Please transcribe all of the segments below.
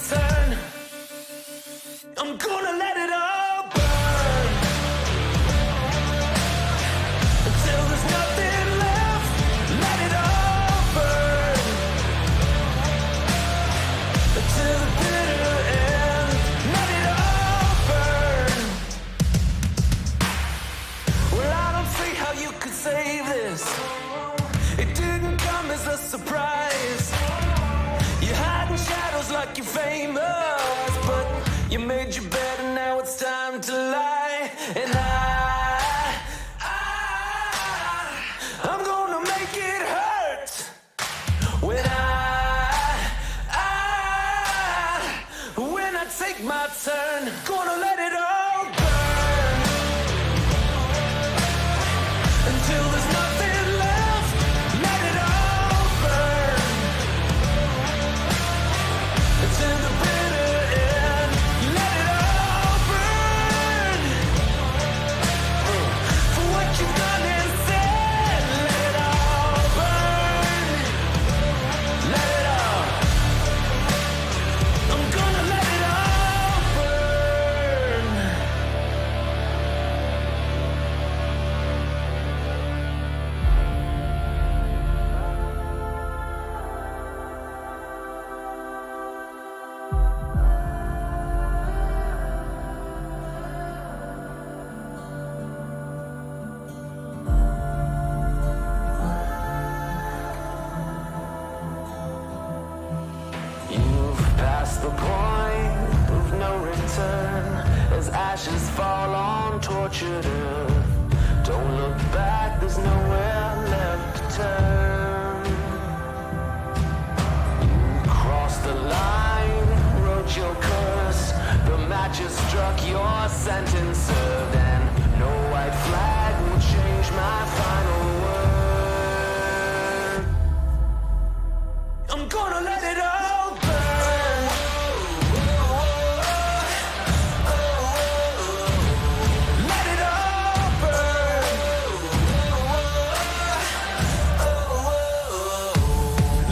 turn. I'm gonna let it all burn until there's nothing left. Let it all burn until the bitter end. Let it all burn. Well, I don't see how you could save this. It didn't come as a surprise. You're hiding shadows like you're famous, but you made your bed and now it's time to lie. And I'm gonna make it hurt when I take my turn. Gonna let it all burn until there's nothing left. Let it all burn until the bitter end. Let it all burn for what you've done and said. Let it all burn. Let it all. I'm gonna let it all burn. You've passed the point of no return as ashes fall on tortured earth. Don't look back, there's nowhere left to turn. You crossed the line, wrote your curse. The matches struck, your sentence served, and no white flag will change my final word. I'm gonna let it all burn. Let it all burn.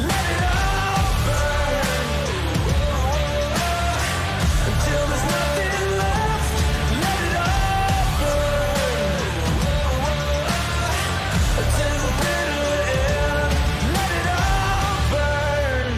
Let it all burn until there's nothing left. Let it all burn until the bitter end. Let it all burn.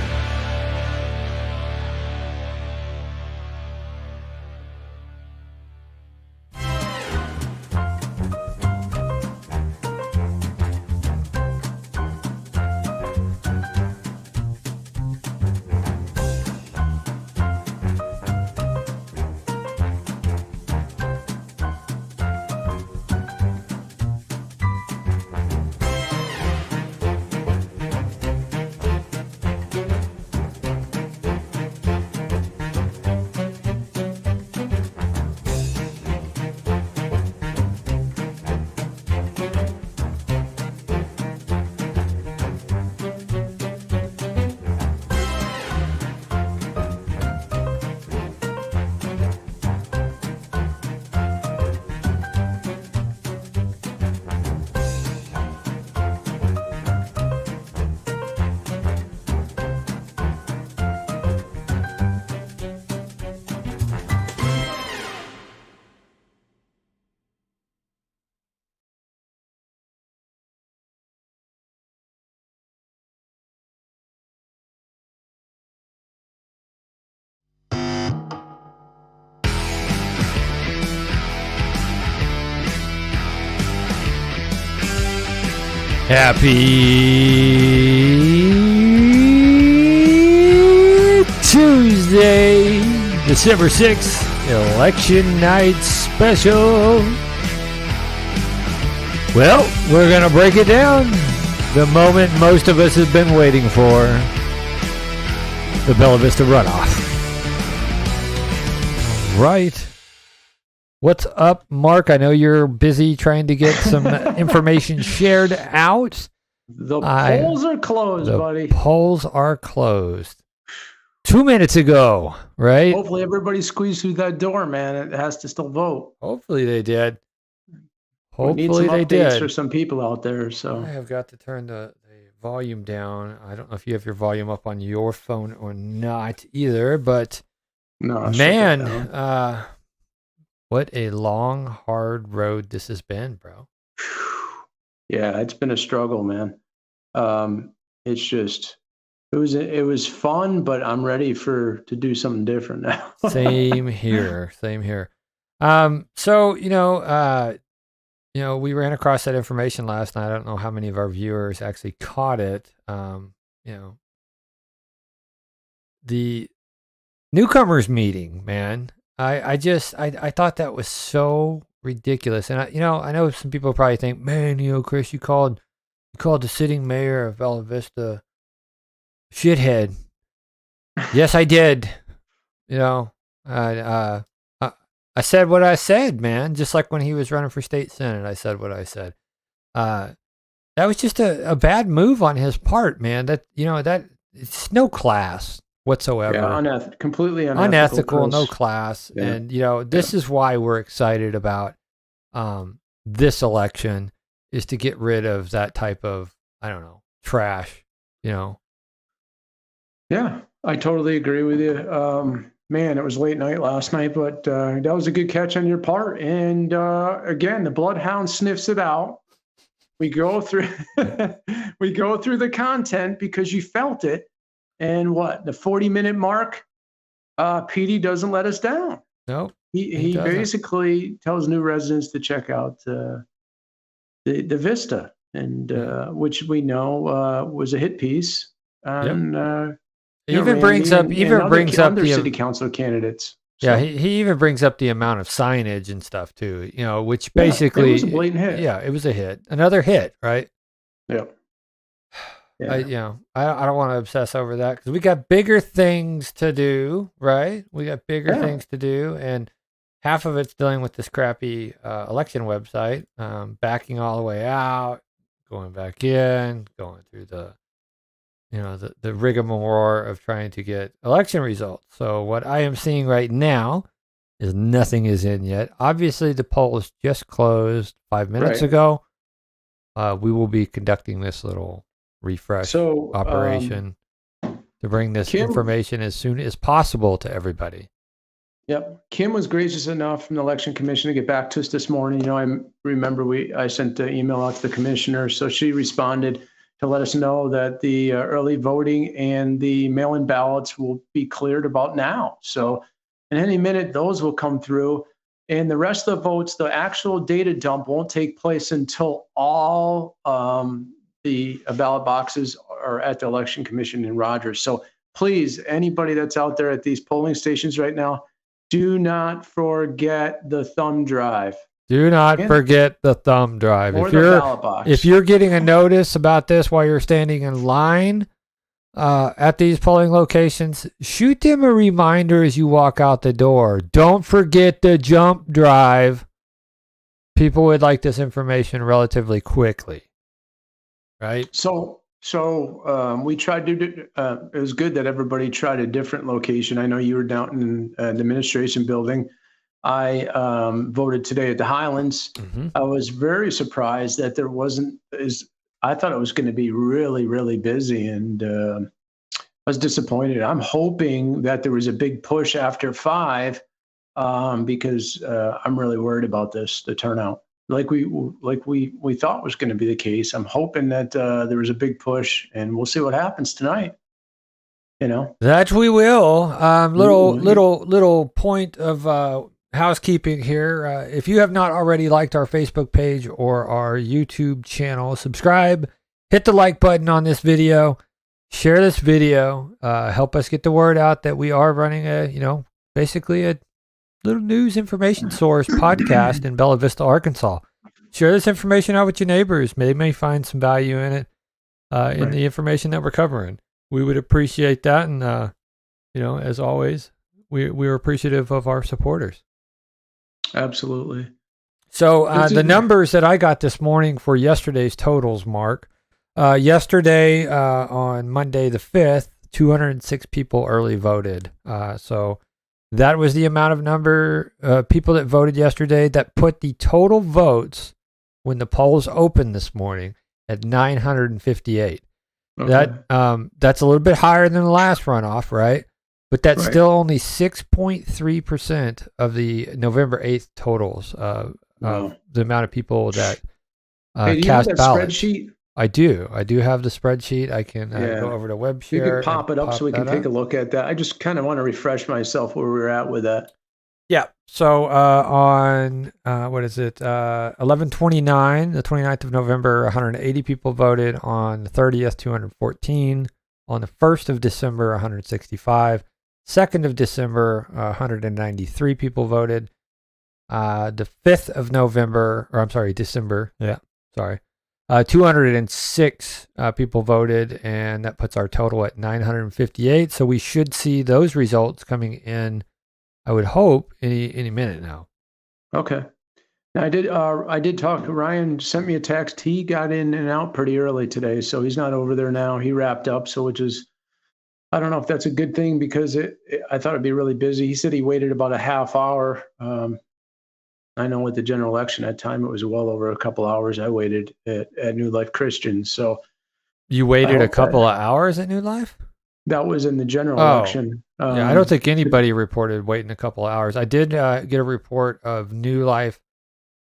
Happy Tuesday, December 6th, Election Night Special. Well, we're going to break it down. The moment most of us have been waiting for. The Bella Vista runoff. Right. What's up, Mark? I know you're busy trying to get some information shared out. The polls are closed, buddy. The polls are closed. 2 minutes ago, right? Hopefully everybody squeezed through that door, man. It has to still vote. Hopefully they did. We need Hopefully some they updates did. for some people out there. So I have got to turn the volume down. I don't know if you have your volume up on your phone or not either, but No, I shut that man, down. what a long, hard road this has been, bro. Yeah, it's been a struggle, man. It's just it was fun, but I'm ready to do something different now. Same here. Same here. So we ran across that information last night. I don't know how many of our viewers actually caught it. The newcomers meeting, man. I thought that was so ridiculous. And I know some people probably think, man, Chris, you called the sitting mayor of Bella Vista shithead. Yes, I did. I said what I said, man. Just like when he was running for state senate, I said what I said. That was just a bad move on his part, man. That it's no class whatsoever. Yeah, completely unethical, Chris. no class. Yeah. And this is why we're excited about this election, is to get rid of that type of, I don't know, trash. Yeah, I totally agree with you. Man, it was late night last night, but that was a good catch on your part. And again, the bloodhound sniffs it out. We go through the content because you felt it. And the 40-minute mark, PD doesn't let us down. Nope. He basically tells new residents to check out the Vista, and which we know was a hit piece. And even brings up other city council candidates. Yeah, he even brings up the amount of signage and stuff too. Which basically it was a blatant hit. Yeah, it was a hit, another hit, right? Yeah. I don't want to obsess over that because we got bigger things to do, right? We got bigger things to do, and half of it's dealing with this crappy election website, backing all the way out, going back in, going through the rigmarole of trying to get election results. So what I am seeing right now is nothing is in yet. Obviously, the polls just closed 5 minutes ago. We will be conducting this little refresh operation to bring this information as soon as possible to everybody. Yep. Kim was gracious enough from the Election Commission to get back to us this morning. I remember I sent the email out to the commissioner, so she responded to let us know that the early voting and the mail-in ballots will be cleared about now. So in any minute, those will come through. And the rest of the votes, the actual data dump won't take place until all the ballot boxes are at the Election Commission in Rogers. So please, anybody that's out there at these polling stations right now, do not forget the thumb drive. Do not forget the thumb drive. Or the ballot box. If you're getting a notice about this while you're standing in line at these polling locations, shoot them a reminder as you walk out the door. Don't forget the jump drive. People would like this information relatively quickly, right? So we tried to. It was good that everybody tried a different location. I know you were down in the administration building. I voted today at the Highlands. Mm-hmm. I was very surprised that there wasn't I thought it was going to be really, really busy, and I was disappointed. I'm hoping that there was a big push after 5 because I'm really worried about the turnout. Like we thought was going to be the case. I'm hoping that there was a big push, and we'll see what happens tonight. That we will. Little point of housekeeping here. If you have not already liked our Facebook page or our YouTube channel, subscribe, hit the like button on this video, share this video, help us get the word out that we are running basically a little news information source podcast in Bella Vista, Arkansas. Share this information out with your neighbors. They may find some value in it, in the information that we're covering. We would appreciate that. And, as always, we're appreciative of our supporters. Absolutely. So the numbers that I got this morning for yesterday's totals, Mark, yesterday on Monday the 5th, 206 people early voted. So that was the amount of people that voted yesterday. That put the total votes when the polls opened this morning at 958. Okay. That's a little bit higher than the last runoff, right? But that's Right. still only 6.3% of the November 8th totals of Wow. the amount of people that Hey, do you have cast that ballots. spreadsheet? I do have the spreadsheet. I can Yeah. go over to web You share could and pop it up so we can that take a up. look at that. I just kind of want to refresh myself where we're at with that. Yeah. So on what is it? 11/29, the 29th of November, 180 people voted. On the 30th, 214. On the 1st of December, 165. 2nd of December, 193 people voted. The 5th of November, or I'm sorry, December. Yeah, sorry. 206 people voted, and that puts our total at 958. So we should see those results coming in, I would hope, any minute now. Okay. Now, I did talk to Ryan, sent me a text. He got in and out pretty early today, so he's not over there now. He wrapped up, so which is, I don't know if that's a good thing because I thought it'd be really busy. He said he waited about a half hour. I know with the general election at time, it was well over a couple hours. I waited at New Life Christian. So You I waited a hope couple of hours at New Life? that was in the general Oh, election. yeah, I don't think anybody reported waiting a couple of hours. I did get a report of New Life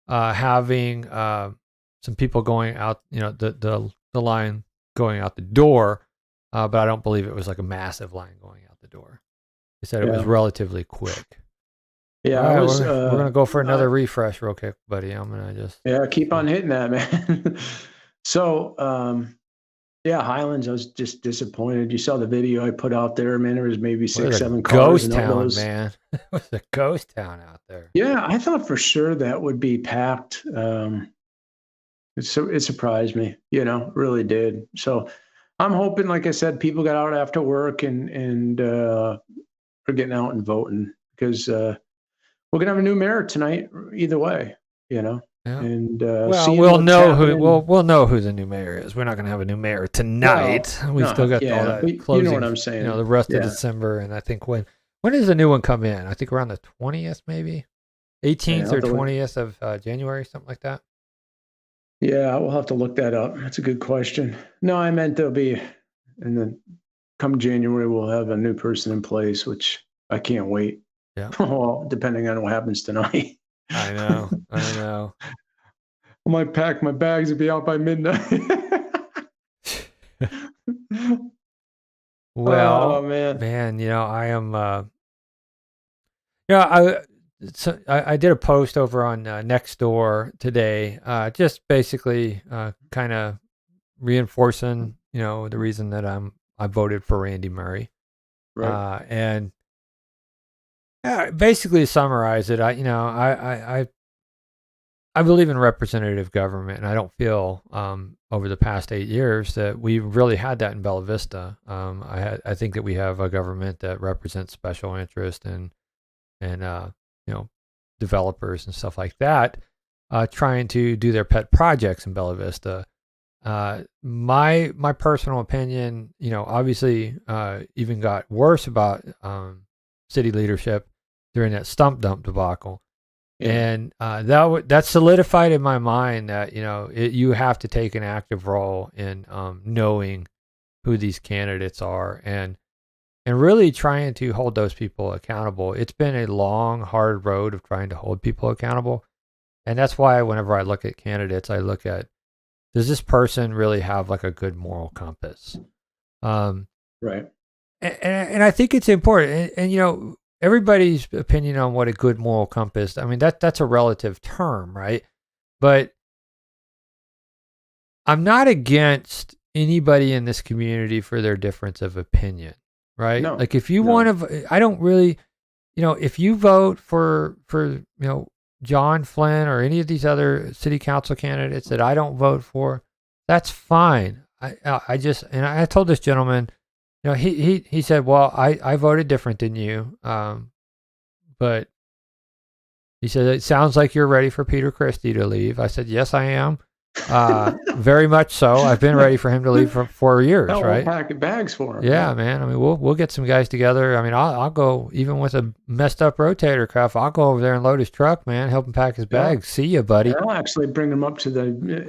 having some people going out, the line going out the door, but I don't believe it was like a massive line going out the door. They said it was Yeah. relatively quick. Yeah, All I right, was. we're gonna go for another refresh real quick, buddy. I'm gonna just Keep on hitting that, man. So, yeah, Highlands. I was just disappointed. You saw the video I put out there, man. There was maybe What is 6, a 7 cars. ghost and town, those, man. It was a ghost town out there. Yeah, I thought for sure that would be packed. It surprised me, really did. So I'm hoping, like I said, people got out after work and are getting out and voting because we're gonna have a new mayor tonight. Either way, Yeah. and Well, seeing we'll what's know who happening. we'll know who the new mayor is. We're not going to have a new mayor tonight. Well, We still no, got all yeah, that but you closing. know what I'm saying. The rest of Yeah, December, and I think when does the new one come in? I think around the 20th, maybe 18th I'll or have to look. 20th of January, something like that. Yeah, we'll have to look that up. That's a good question. No, I meant there'll be, and then come January we'll have a new person in place, which I can't wait. Yeah, Well, depending on what happens tonight. I know. I might pack my bags and be out by midnight. Well, Oh man. man, I am. I did a post over on Nextdoor today, just basically kind of reinforcing, the reason that I voted for Randy Murray. Right. And basically to summarize it, I believe in representative government, and I don't feel over the past 8 years that we really had that in Bella Vista. I think that we have a government that represents special interest and developers and stuff like that, trying to do their pet projects in Bella Vista. My personal opinion, obviously, even got worse about city leadership during that stump dump debacle. Yeah. And that solidified in my mind that you have to take an active role in knowing who these candidates are and really trying to hold those people accountable. It's been a long, hard road of trying to hold people accountable, and that's why whenever I look at candidates, I look at, does this person really have like a good moral compass? Right. And I think it's important, and everybody's opinion on what a good moral compass, I mean, that's a relative term, right? But I'm not against anybody in this community for their difference of opinion, right? No, Like if you no. want to, I don't really, if you vote for John Flynn or any of these other city council candidates that I don't vote for, that's fine. I just, and I told this gentleman, he said, well, I voted different than you. But he said, it sounds like you're ready for Peter Christie to leave. I said, yes, I am. Very much so. I've been ready for him to leave for 4 years, Hell, right? we'll pack bags for him. Yeah, man. I mean, we'll get some guys together. I mean, I'll go even with a messed up rotator cuff. I'll go over there and load his truck, man. Help him pack his bags. See you, buddy. Yeah, I'll actually bring him up to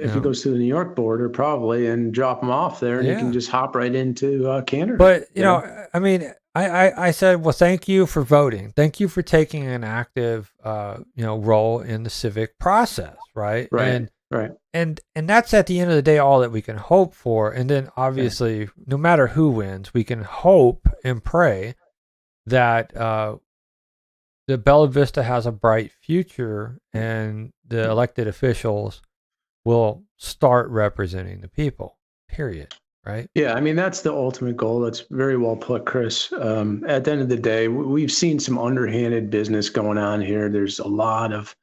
if he goes to the New York border, probably, and drop him off there, and he can just hop right into Canada. But you know, I mean, I said, well, thank you for voting. Thank you for taking an active, role in the civic process, right? Right. And that's at the end of the day all that we can hope for. And then obviously, no matter who wins, we can hope and pray that the Bella Vista has a bright future and the elected officials will start representing the people. Period. Right? Yeah, I mean, that's the ultimate goal. That's very well put, Chris. At the end of the day, we've seen some underhanded business going on here. There's a lot of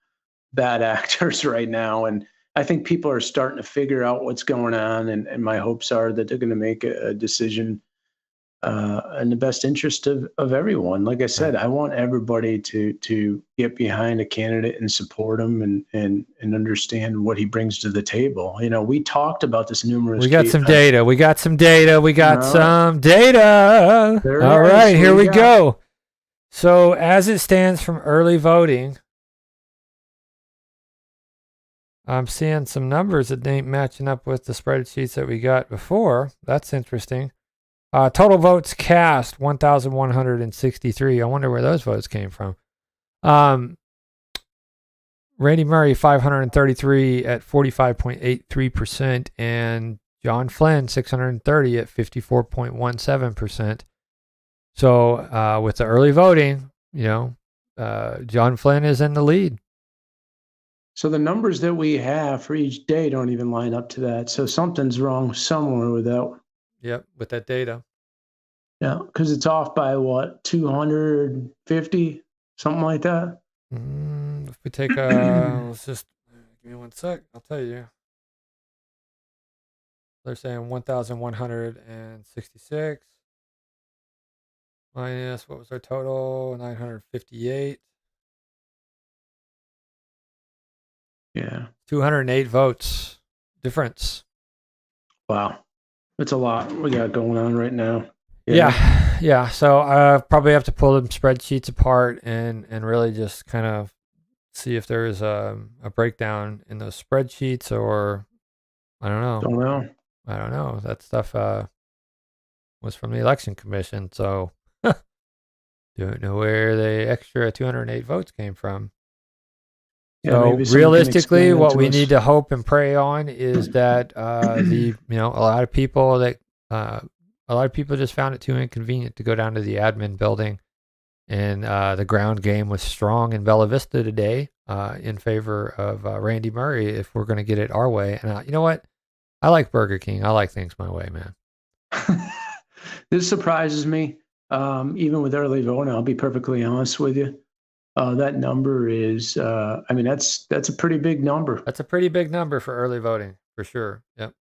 bad actors right now, and I think people are starting to figure out what's going on, and my hopes are that they're going to make a decision in the best interest of everyone. Like I said, I want everybody to get behind a candidate and support him and understand what he brings to the table. You know, we talked about this numerous. We got some data. We got some data. All right, here we go. So as it stands from early voting, I'm seeing some numbers that ain't matching up with the spreadsheets that we got before. That's interesting. Total votes cast, 1,163. I wonder where those votes came from. Randy Murray, 533 at 45.83%, and John Flynn, 630 at 54.17%. So with the early voting, John Flynn is in the lead. So the numbers that we have for each day don't even line up to that. So something's wrong somewhere with that. Yep, with that data. Yeah, because it's off by what, 250, something like that. If we take let's just give me 1 sec. I'll tell you. They're saying 1,166 minus what was our total? 958. Yeah, 208 votes difference. Wow, it's a lot we got going on right now. Yeah. So I probably have to pull them spreadsheets apart and really just kind of see if there is a breakdown in those spreadsheets, or I don't know. I don't know. That stuff was from the election commission, so don't know where the extra 208 votes came from. So realistically, what we need to hope and pray on is that a lot of people just found it too inconvenient to go down to the admin building, and the ground game was strong in Bella Vista today in favor of Randy Murray if we're going to get it our way. And you know what? I like Burger King. I like things my way, man. This surprises me. Even with early voting, I'll be perfectly honest with you. That number is, that's a pretty big number. That's a pretty big number for early voting, for sure. Yep.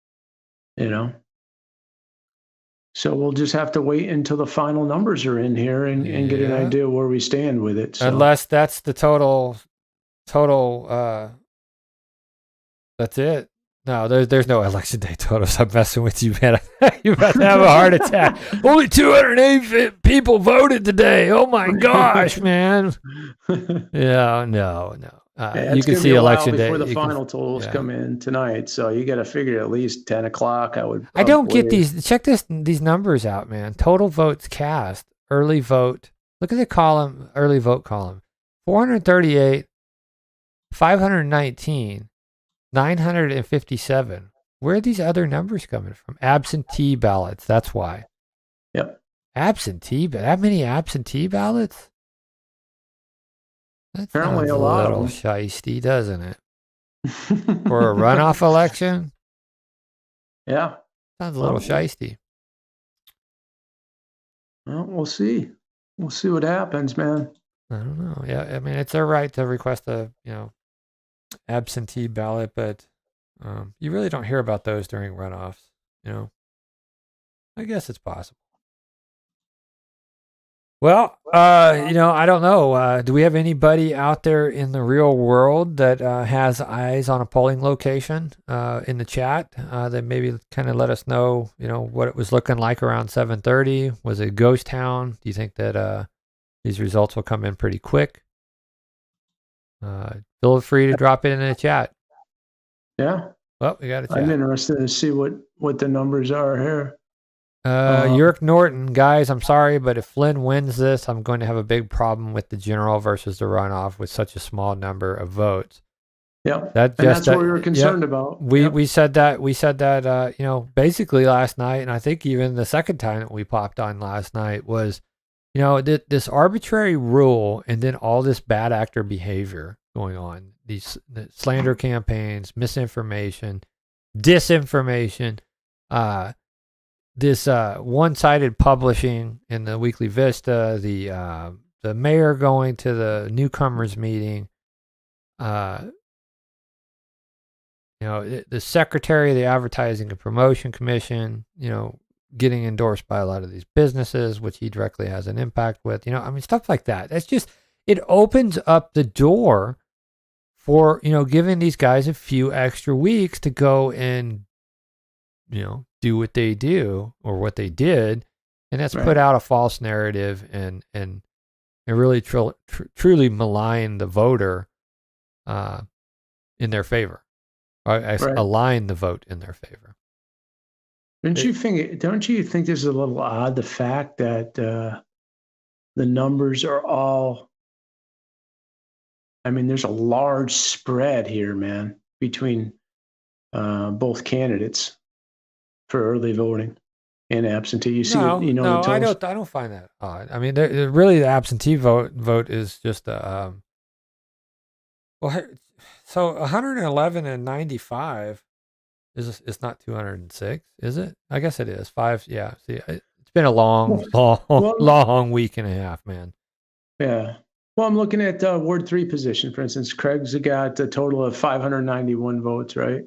So we'll just have to wait until the final numbers are in here and get an idea where we stand with it. So. Unless that's the total, that's it. No, there's no election day totals. I'm messing with you, man. You're about to have a heart attack. Only 208 people voted today. Oh my gosh, man. Yeah, no. You can see election day before the final totals come in tonight. So you got to figure at least 10 o'clock. I don't get these. Check these numbers out, man. Total votes cast, early vote. Look at the column, early vote column. 438, 519. 957. Where are these other numbers coming from? Absentee ballots. That's why. Yep. That many absentee ballots? That apparently a lot of them. Shiesty, doesn't it? For a runoff election? Yeah. Sounds a little shiesty. Well, we'll see. We'll see what happens, man. I don't know. Yeah, I mean, it's their right to request a, absentee ballot, but you really don't hear about those during runoffs. I guess it's possible. Well, I don't know. Do we have anybody out there in the real world that has eyes on a polling location in the chat that maybe kind of let us know, what it was looking like around 7:30? Was it a ghost town? Do you think that these results will come in pretty quick? Feel free to drop it in the chat. Yeah. Well, we got a chat. I'm interested to see what the numbers are here. Yerk Norton, guys, I'm sorry, but if Flynn wins this, I'm going to have a big problem with the general versus the runoff with such a small number of votes. Yeah, that's what we were concerned about. We said that basically last night, and I think even the second time that we popped on last night was, this arbitrary rule and then all this bad actor behavior going on, the slander campaigns, misinformation, disinformation, this one-sided publishing in the Weekly Vista, the mayor going to the newcomers meeting, the secretary of the Advertising and Promotion Commission, getting endorsed by a lot of these businesses, which he directly has an impact with, stuff like that. That's just, it opens up the door for, giving these guys a few extra weeks to go and, do what they do or what they did. And that's put out a false narrative and really truly malign the voter in their favor. Align the vote in their favor. Don't you think this is a little odd, the fact that the numbers are all, there's a large spread here, man, between both candidates for early voting and absentee. You see, I don't find that odd. Really the absentee vote is just so 111 and 95 is not 206, is it? I guess it is. 5, yeah. See, it's been a long week and a half, man. Yeah. Well, I'm looking at Ward 3 position, for instance. Craig's got a total of 591 votes, right?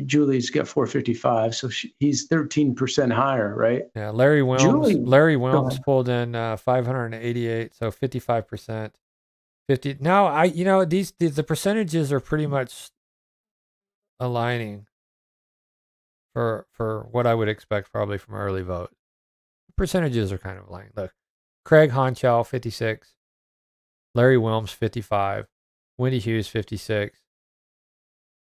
Julie's got 455, so he's 13% higher, right? Yeah, Larry Wilms pulled in 588, so 55%. 50. Now, the percentages are pretty much aligning for what I would expect probably from early vote. Percentages are kind of aligning. Look, Craig Honchell 56, Larry Wilms 55, Wendy Hughes 56,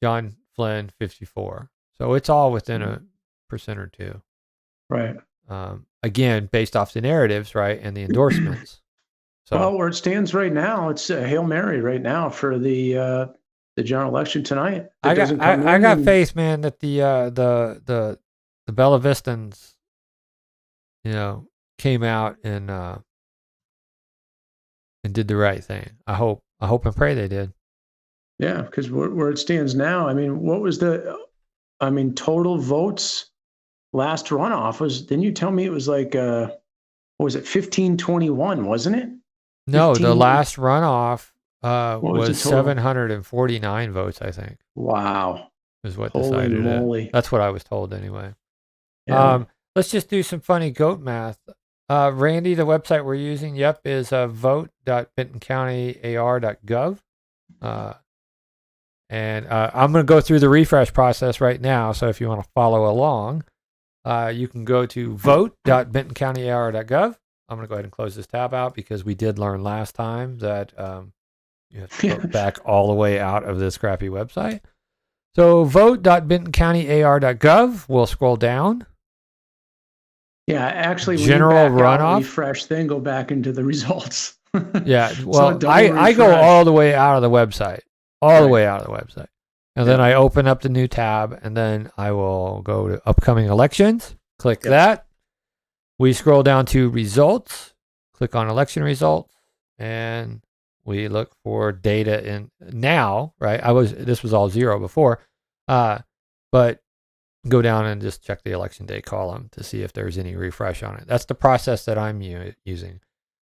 John Flynn 54. So it's all within a percent or two. Right. Again, based off the narratives, right, and the endorsements. So, well, where it stands right now, it's a Hail Mary right now for the general election tonight. I got faith, man, that the Bella Vistans, came out and did the right thing. I hope and pray they did. Yeah, because where it stands now, what was total votes last runoff was? Didn't you tell me it was like what was it, 1521, wasn't it? No, the last runoff was 749 votes, I think. Wow. Is what decided it. That's what I was told anyway. Yeah. Let's just do some funny goat math. Randy, the website we're using, is vote.bentoncountyar.gov. And I'm going to go through the refresh process right now. So if you want to follow along, you can go to vote.bentoncountyar.gov. I'm going to go ahead and close this tab out because we did learn last time that you have to go back all the way out of this crappy website. So vote.bentoncountyar.gov. We'll scroll down. Yeah, actually, general runoff. Refresh, then go back into the results. Yeah, well, I go all the way out of the website. The way out of the website. And then I open up the new tab, and then I will go to upcoming elections. Click that. We scroll down to results. Click on election results, and we look for data in now, right? This was all 0 before, but go down and just check the election day column to see if there's any refresh on it. That's the process that I'm using.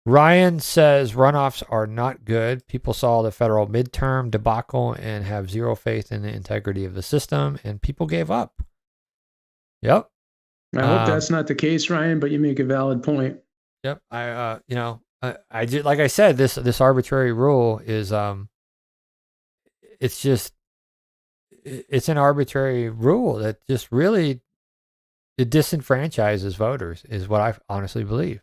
Ryan says runoffs are not good. People saw the federal midterm debacle and have zero faith in the integrity of the system, and people gave up. Yep. I hope that's not the case, Ryan, but you make a valid point. Yep. I just, like I said, this arbitrary rule is it's just it's an arbitrary rule that just really it disenfranchises voters is what I honestly believe.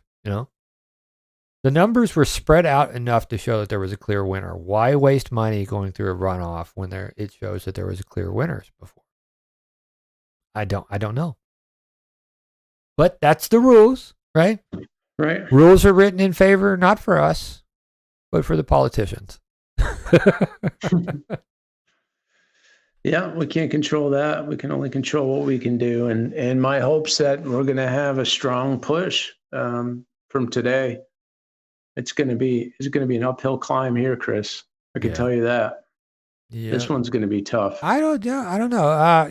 The numbers were spread out enough to show that there was a clear winner. Why waste money going through a runoff when it shows that there was a clear winners before? I don't know. But that's the rules, right? Right. Rules are written in favor, not for us, but for the politicians. Yeah, we can't control that. We can only control what we can do. And my hopes that we're going to have a strong push from today. It's going to be an uphill climb here, Chris. I can tell you that. Yeah. This one's going to be tough. I don't know.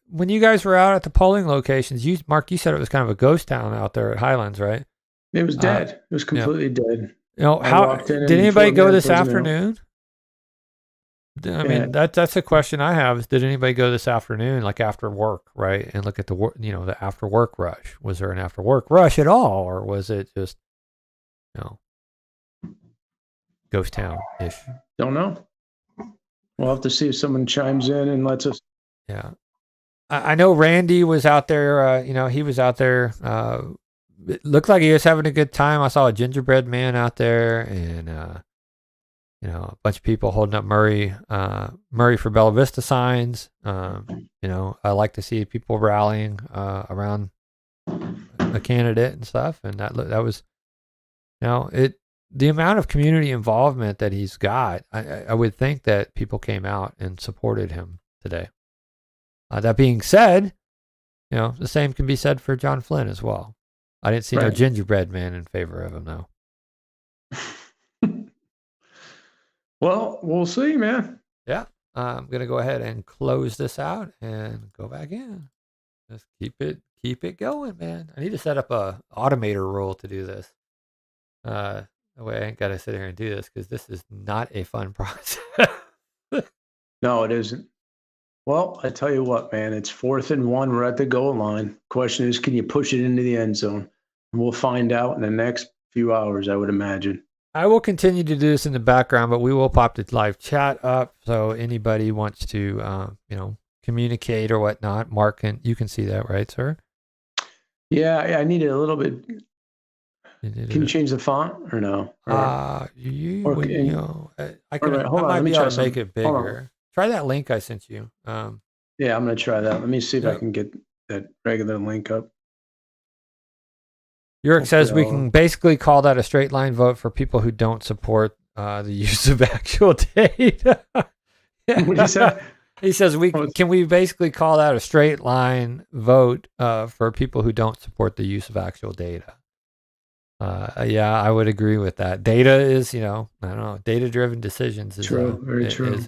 When you guys were out at the polling locations, Mark, you said it was kind of a ghost town out there at Highlands, right? It was dead. It was completely dead. How did anybody go this afternoon? I mean, that's a question I have. Is did anybody go this afternoon, like after work, right, and look at the after work rush? Was there an after work rush at all, or was it just ghost town ish? Don't know. We'll have to see if someone chimes in and lets us. Yeah, I know Randy was out there. He was out there. It looked like he was having a good time. I saw a gingerbread man out there, and a bunch of people holding up Murray for Bella Vista signs. I like to see people rallying around a candidate and stuff, and that was, the amount of community involvement that he's got. I would think that people came out and supported him today. That being said, the same can be said for John Flynn as well. I didn't see no gingerbread man in favor of him, though. Well, we'll see, man. Yeah. I'm going to go ahead and close this out and go back in. Just keep it going, man. I need to set up a automator rule to do this. That way I ain't got to sit here and do this because this is not a fun process. No, it isn't. Well, I tell you what, man, it's 4th and 1. We're at the goal line. Question is, can you push it into the end zone? And we'll find out in the next few hours, I would imagine. I will continue to do this in the background, but we will pop the live chat up. So anybody wants to, communicate or whatnot, Mark, you can see that, right, sir? Yeah, I need it a little bit. Can you change the font or no? I might be able to make it bigger. Try that link I sent you. Yeah, I'm going to try that. Let me see if I can get that regular link up. Yurick says we can basically call that a straight line vote for people who don't support the use of actual data. What did you say? He says can we basically call that a straight line vote for people who don't support the use of actual data? Yeah, I would agree with that. Data is, I don't know, data-driven decisions is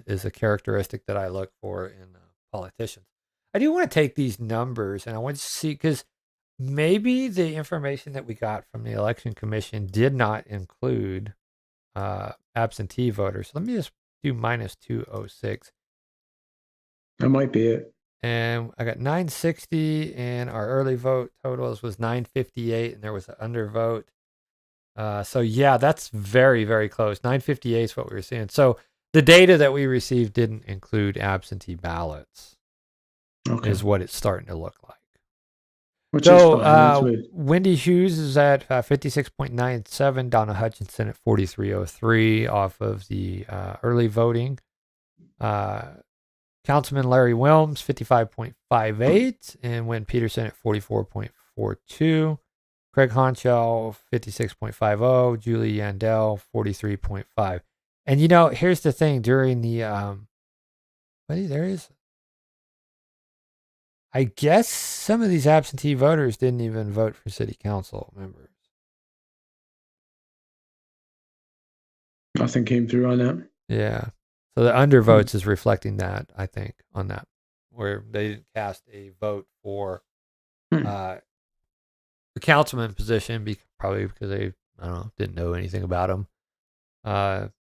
is a characteristic that I look for in politicians. I do want to take these numbers and I want to see, because maybe the information that we got from the Election Commission did not include absentee voters. Let me just do -206. That might be it. And I got 960, and our early vote totals was 958, and there was an undervote. So yeah, that's very, very close. 958 is what we were seeing. So the data that we received didn't include absentee ballots. Okay. Is what it's starting to look like. Which is fine. Wendy Hughes is at 56.97. Donna Hutchinson at 4303 off of the early voting. Councilman Larry Wilms, 55.58, and Wynn Peterson at 44.42. Craig Honchell, 56.50. Julie Yandel, 43.5. And here's the thing: during the I guess some of these absentee voters didn't even vote for city council members. Nothing came through on that. Yeah. So the undervotes is reflecting that, I think, on that, where they didn't cast a vote for the councilman position, probably because they, didn't know anything about him. It's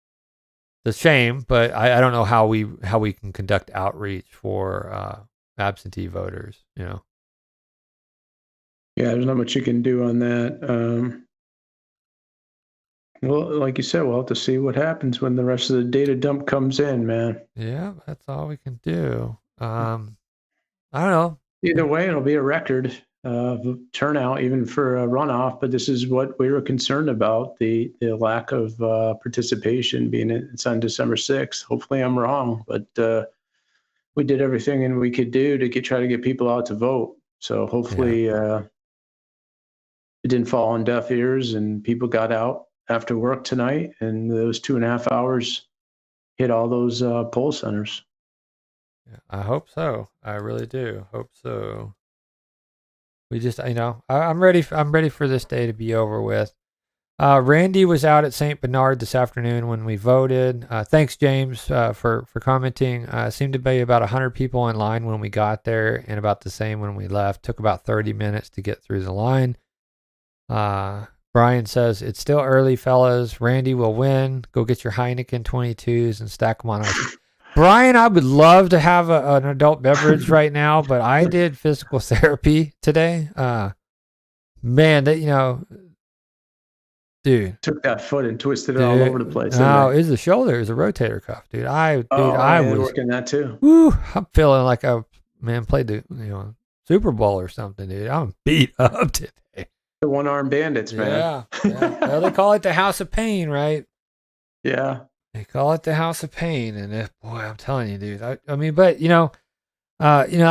a shame, but I don't know how we can conduct outreach for absentee voters, Yeah, there's not much you can do on that. Well, like you said, we'll have to see what happens when the rest of the data dump comes in, man. Yeah, that's all we can do. I don't know. Either way, it'll be a record of turnout, even for a runoff. But this is what we were concerned about, the lack of participation being it's on December 6th. Hopefully I'm wrong, but we did everything and we could do to try to get people out to vote. So hopefully it didn't fall on deaf ears and people got out after work tonight, and those 2.5 hours hit all those poll centers. Yeah, I hope so. I really do. Hope so. We just, I'm ready. I'm ready for this day to be over with. Randy was out at St. Bernard this afternoon when we voted. Thanks, James, for commenting. Seemed to be about 100 people in line when we got there, and about the same when we left. Took about 30 minutes to get through the line. Brian says, it's still early, fellas. Randy will win. Go get your Heineken 22s and stack them on ice. Brian, I would love to have an adult beverage right now, but I did physical therapy today. Man, dude. Took that foot and twisted it all over the place. No, it's the shoulder. It was a rotator cuff, dude. I was working that too. Woo, I'm feeling like I played the Super Bowl or something, dude. I'm beat up today. The one-armed bandits, man. Yeah. Well, they call it the House of Pain, right? Yeah. They call it the House of Pain, and boy, I'm telling you, dude. I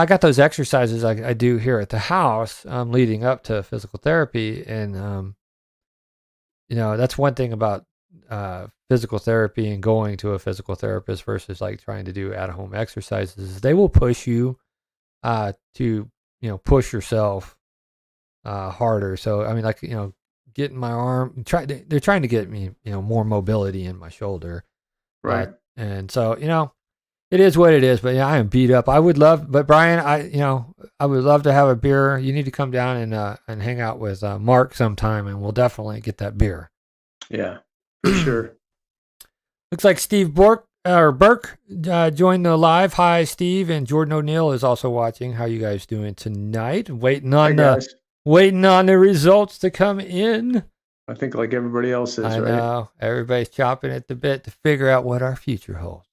got those exercises I do here at the house, leading up to physical therapy, and that's one thing about physical therapy and going to a physical therapist versus like trying to do at-home exercises. They will push you to push yourself harder. So getting my arm, they're trying to get me more mobility in my shoulder, right? And so it is what it is. But I am beat up. I would love, but Brian, I would love to have a beer. You need to come down and hang out with Mark sometime, and we'll definitely get that beer. Yeah, for sure. Looks like Steve Burke joined the live. Hi, Steve, and Jordan O'Neill is also watching. How you guys doing tonight? Waiting on the results to come in. I think like everybody else is, I right? know. Everybody's chopping at the bit to figure out what our future holds.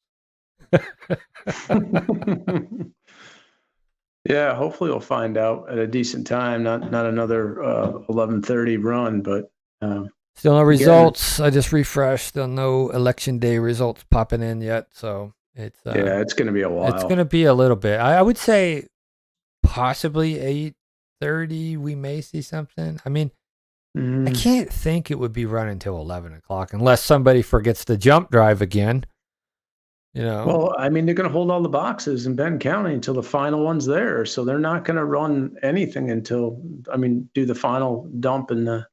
Yeah, hopefully we'll find out at a decent time. Not another 11:30 run, but still no results. I just refreshed. Still no election day results popping in yet. So it's it's going to be a while. It's going to be a little bit. I would say possibly 8:30. We may see something. I mean, I can't think it would be running until 11 o'clock unless somebody forgets the jump drive again. Well, I mean, they're going to hold all the boxes in Benton County until the final one's there. So they're not going to run anything do the final dump and the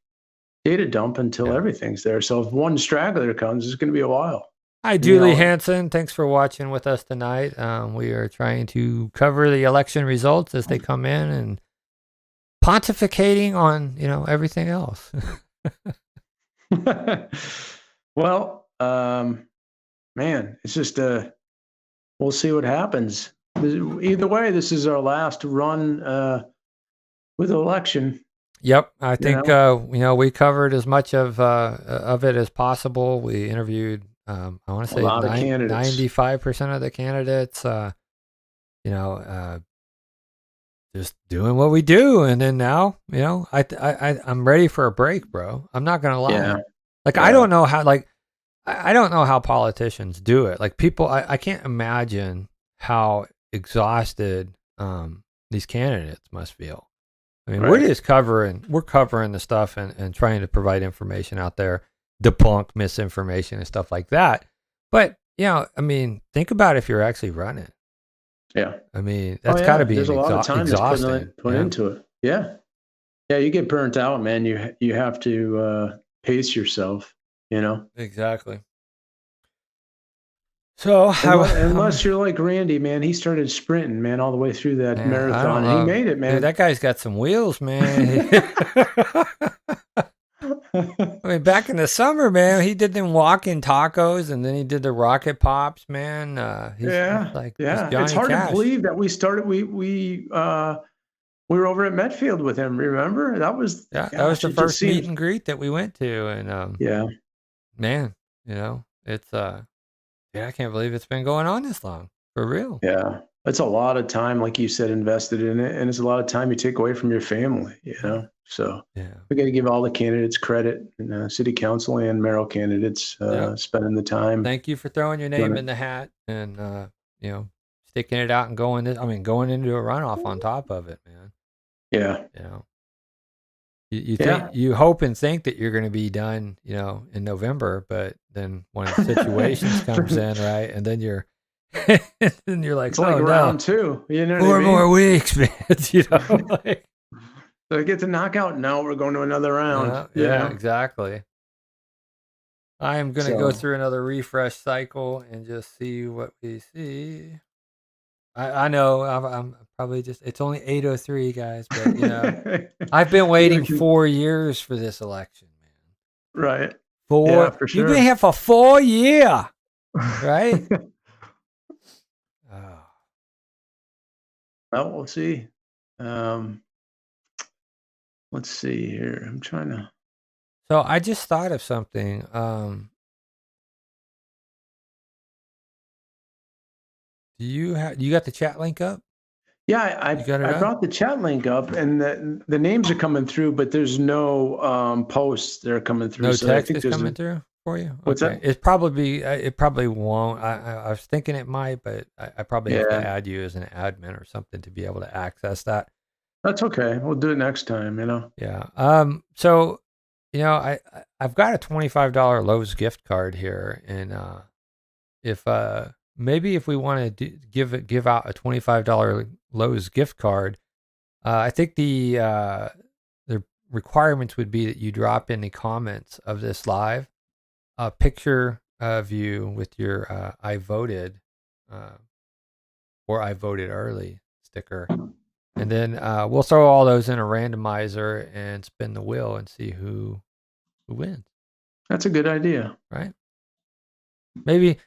data dump until everything's there. So if one straggler comes, it's going to be a while. Hi, Julie Hansen. Thanks for watching with us tonight. We are trying to cover the election results as they come in and pontificating on, everything else. Well, man, it's just we'll see what happens. Either way, this is our last run with the election. Yep, I think we covered as much of it as possible. We interviewed, I want to say 95% of the candidates. Just doing what we do, and then now, I'm ready for a break, bro. I'm not gonna lie. Yeah. I don't know how. I don't know how politicians do it. Like people, I can't imagine how exhausted these candidates must feel. I mean, we're covering the stuff and trying to provide information out there, debunk misinformation and stuff like that. But think about if you're actually running. Yeah. I mean, that's got to be there's a lot of time exhausting. Put into it. Yeah. Yeah, you get burnt out, man. You have to pace yourself. Exactly. So unless you're like Randy, man, he started sprinting, man, all the way through that marathon, and he made it, man. Dude, that guy's got some wheels, man. I mean, back in the summer, man, he did them walking tacos, and then he did the rocket pops, man. It's hard to believe that we started. We we were over at Metfield with him. Remember? That was that was the it just first meet seems- and greet that we went to, and Yeah. man, it's I can't believe it's been going on this long, for real. Yeah. It's a lot of time, like you said, invested in it, and it's a lot of time you take away from your family, So we got to give all the candidates credit, city council and mayoral candidates spending the time. Thank you for throwing your name in the hat and sticking it out and going into a runoff on top of it, man. Yeah. You think you hope and think that you're going to be done, in November, but then one of the situations comes in, right, and then you're like, it's like round two. You know, 4 more weeks, man. Like, so I get to knock out. Now we're going to another round. Yeah, exactly. I am going to go through another refresh cycle and just see what we see. I know I'm probably it's only 8:03, guys, but I've been waiting 4 years for this election, man. Right. 4. Yeah, for sure. You've been here for 4 years, right? Well, we'll see. Let's see here. I'm trying to. So I just thought of something. You got the chat link up? Yeah, I brought the chat link up, and the names are coming through, but there's no posts that are coming through. No text is coming through for you? What's that? It probably won't. I was thinking it might, but I probably have to add you as an admin or something to be able to access that. That's okay. We'll do it next time, Yeah. So, I've got a $25 Lowe's gift card here, and if maybe if we want to give out a $25 Lowe's gift card, I think the requirements would be that you drop in the comments of this live a picture of you with your I voted or I voted early sticker. And then we'll throw all those in a randomizer and spin the wheel and see who wins. That's a good idea. Right? Maybe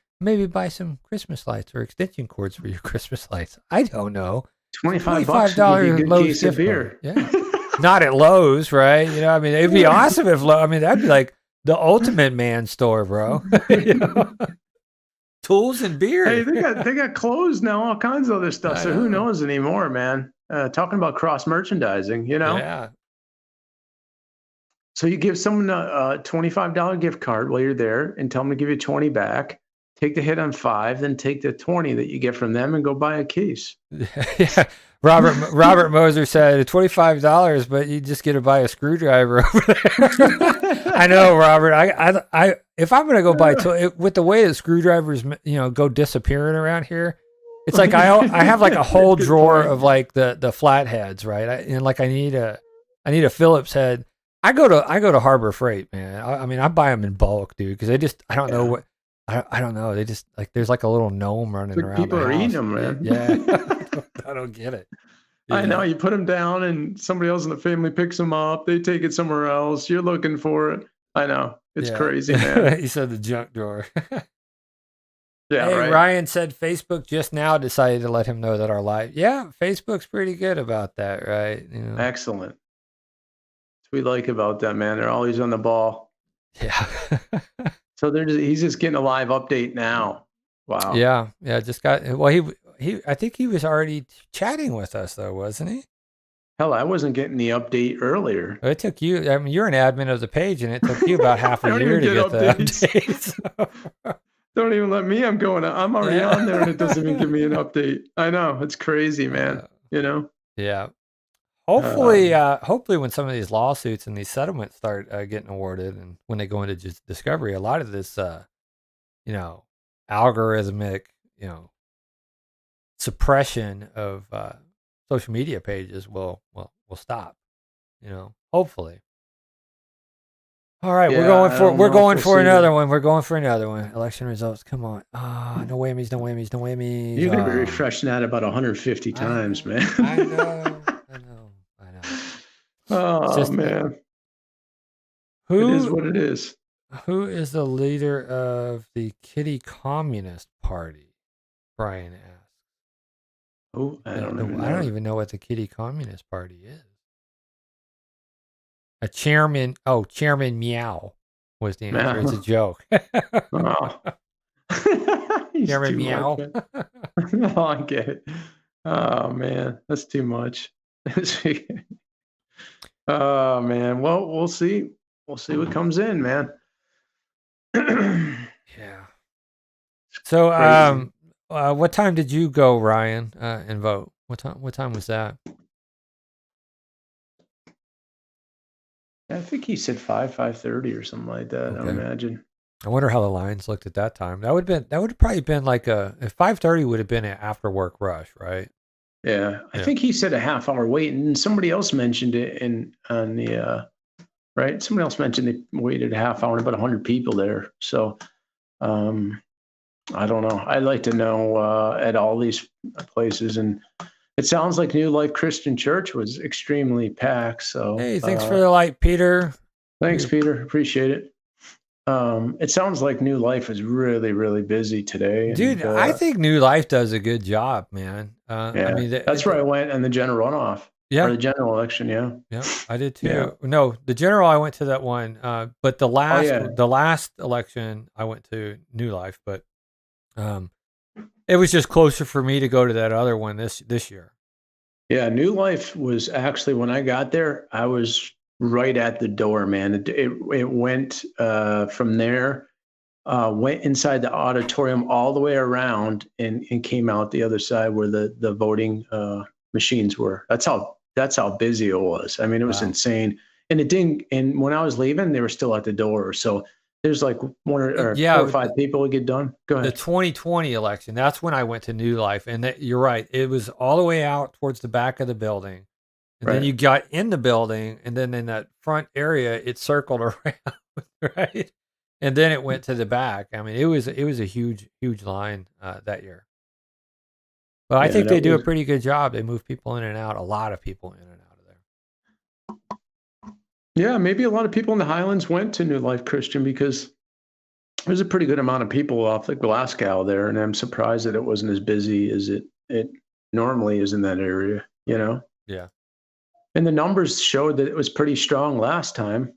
buy some Christmas lights or extension cords for your Christmas lights. I don't know. $25 Lowe's gift beer. Yeah. Not at Lowe's, right? It'd be awesome if that'd be like the ultimate man store, bro. Tools and beer. Hey, they got clothes now, all kinds of other stuff. So who knows anymore, man? Talking about cross merchandising, Yeah. So you give someone a $25 gift card while you're there and tell them to give you 20 back. Take the hit on 5, then take the 20 that you get from them and go buy a case. Yeah. Robert Moser said $25, but you just get to buy a screwdriver over there. I know, Robert. I if I'm gonna go buy with the way that screwdrivers go disappearing around here, it's like I have like a whole drawer of like the flatheads, right? I need a Phillips head. I go to Harbor Freight, man. I buy them in bulk, dude, because I don't know what. I don't know. They just there's like a little gnome running around. People are eating them, man. Yeah, I don't get it. I know. You put them down, and somebody else in the family picks them up. They take it somewhere else. You're looking for it. I know. It's crazy, man. He said the junk drawer. Yeah, hey, right. Ryan said Facebook just now decided to let him know that our live. Yeah, Facebook's pretty good about that, right? Excellent. That's what we like about them, man. They're always on the ball. Yeah. So he's just getting a live update now. Wow. Yeah. Just got. Well, I think he was already chatting with us though, wasn't he? Hell, I wasn't getting the update earlier. It took you. You're an admin of the page, and it took you about half a year to get the update. So. Don't even let me. I'm already on there, and it doesn't even give me an update. I know, it's crazy, man. Yeah. Hopefully, when some of these lawsuits and these settlements start getting awarded, and when they go into discovery, a lot of this, algorithmic, suppression of social media pages will stop. Hopefully. All right, we're going for another one. We're going for another one. Election results. Come on. No whammies. You're gonna be refreshing that about 150 times, man. I know. Oh man. It is what it is. Who is the leader of the Kitty Communist Party? Brian asks. Oh, I don't even know. I don't even know what the Kitty Communist Party is. A chairman. Oh, Chairman Meow was the answer. It's a joke. Oh. He's Chairman too Meow. much. No, I get it. Oh man, that's too much. Oh man. Well, we'll see. We'll see what comes in, man. Yeah. So, Crazy. what time did you go, Ryan, and vote? What time was that? I think he said 5:30 or something like that. I Okay. imagine. I wonder how the lines looked at that time. That would have probably been like if 5:30 would have been an after work rush, right? Yeah, I Yeah. think he said a half hour wait, and somebody else mentioned it on the right. Somebody else mentioned they waited a half hour and about 100 people there. So I don't know. I'd like to know at all these places, and it sounds like New Life Christian Church was extremely packed. So Hey, thanks for the light, Peter. thanks, Peter. Appreciate it. It sounds like New Life is really, really busy today. Dude, And, I think New Life does a good job, man. yeah, I mean, that's where I went in the general runoff yeah, or the general election. Yeah. yeah, I did too. Yeah. No, the general I went to that one, but the yeah. last election I went to New Life, but it was just closer for me to go to that other one this year. Yeah, New Life was actually when I got there, I was right at the door, man. It went from there, went inside the auditorium all the way around and came out the other side where the voting machines were. That's how busy it was. I mean, it was Wow. insane. And it didn't. And when I was leaving, they were still at the door. So there's like four or five people would get done. Go ahead. The 2020 election, that's when I went to New Life. And you're right. It was all the way out towards the back of the building. And then Right. you got in the building, and then in that front area, it circled around, right? And then it went to the back. I mean, it was a huge line that year. But I Yeah, think they that do a was- pretty good job. They move people in and out, a lot of people in and out of there. Yeah, maybe a lot of people in the Highlands went to New Life Christian because there's a pretty good amount of people off the Glasgow there, and I'm surprised that it wasn't as busy as it normally is in that area. You know. Yeah. And the numbers showed that it was pretty strong last time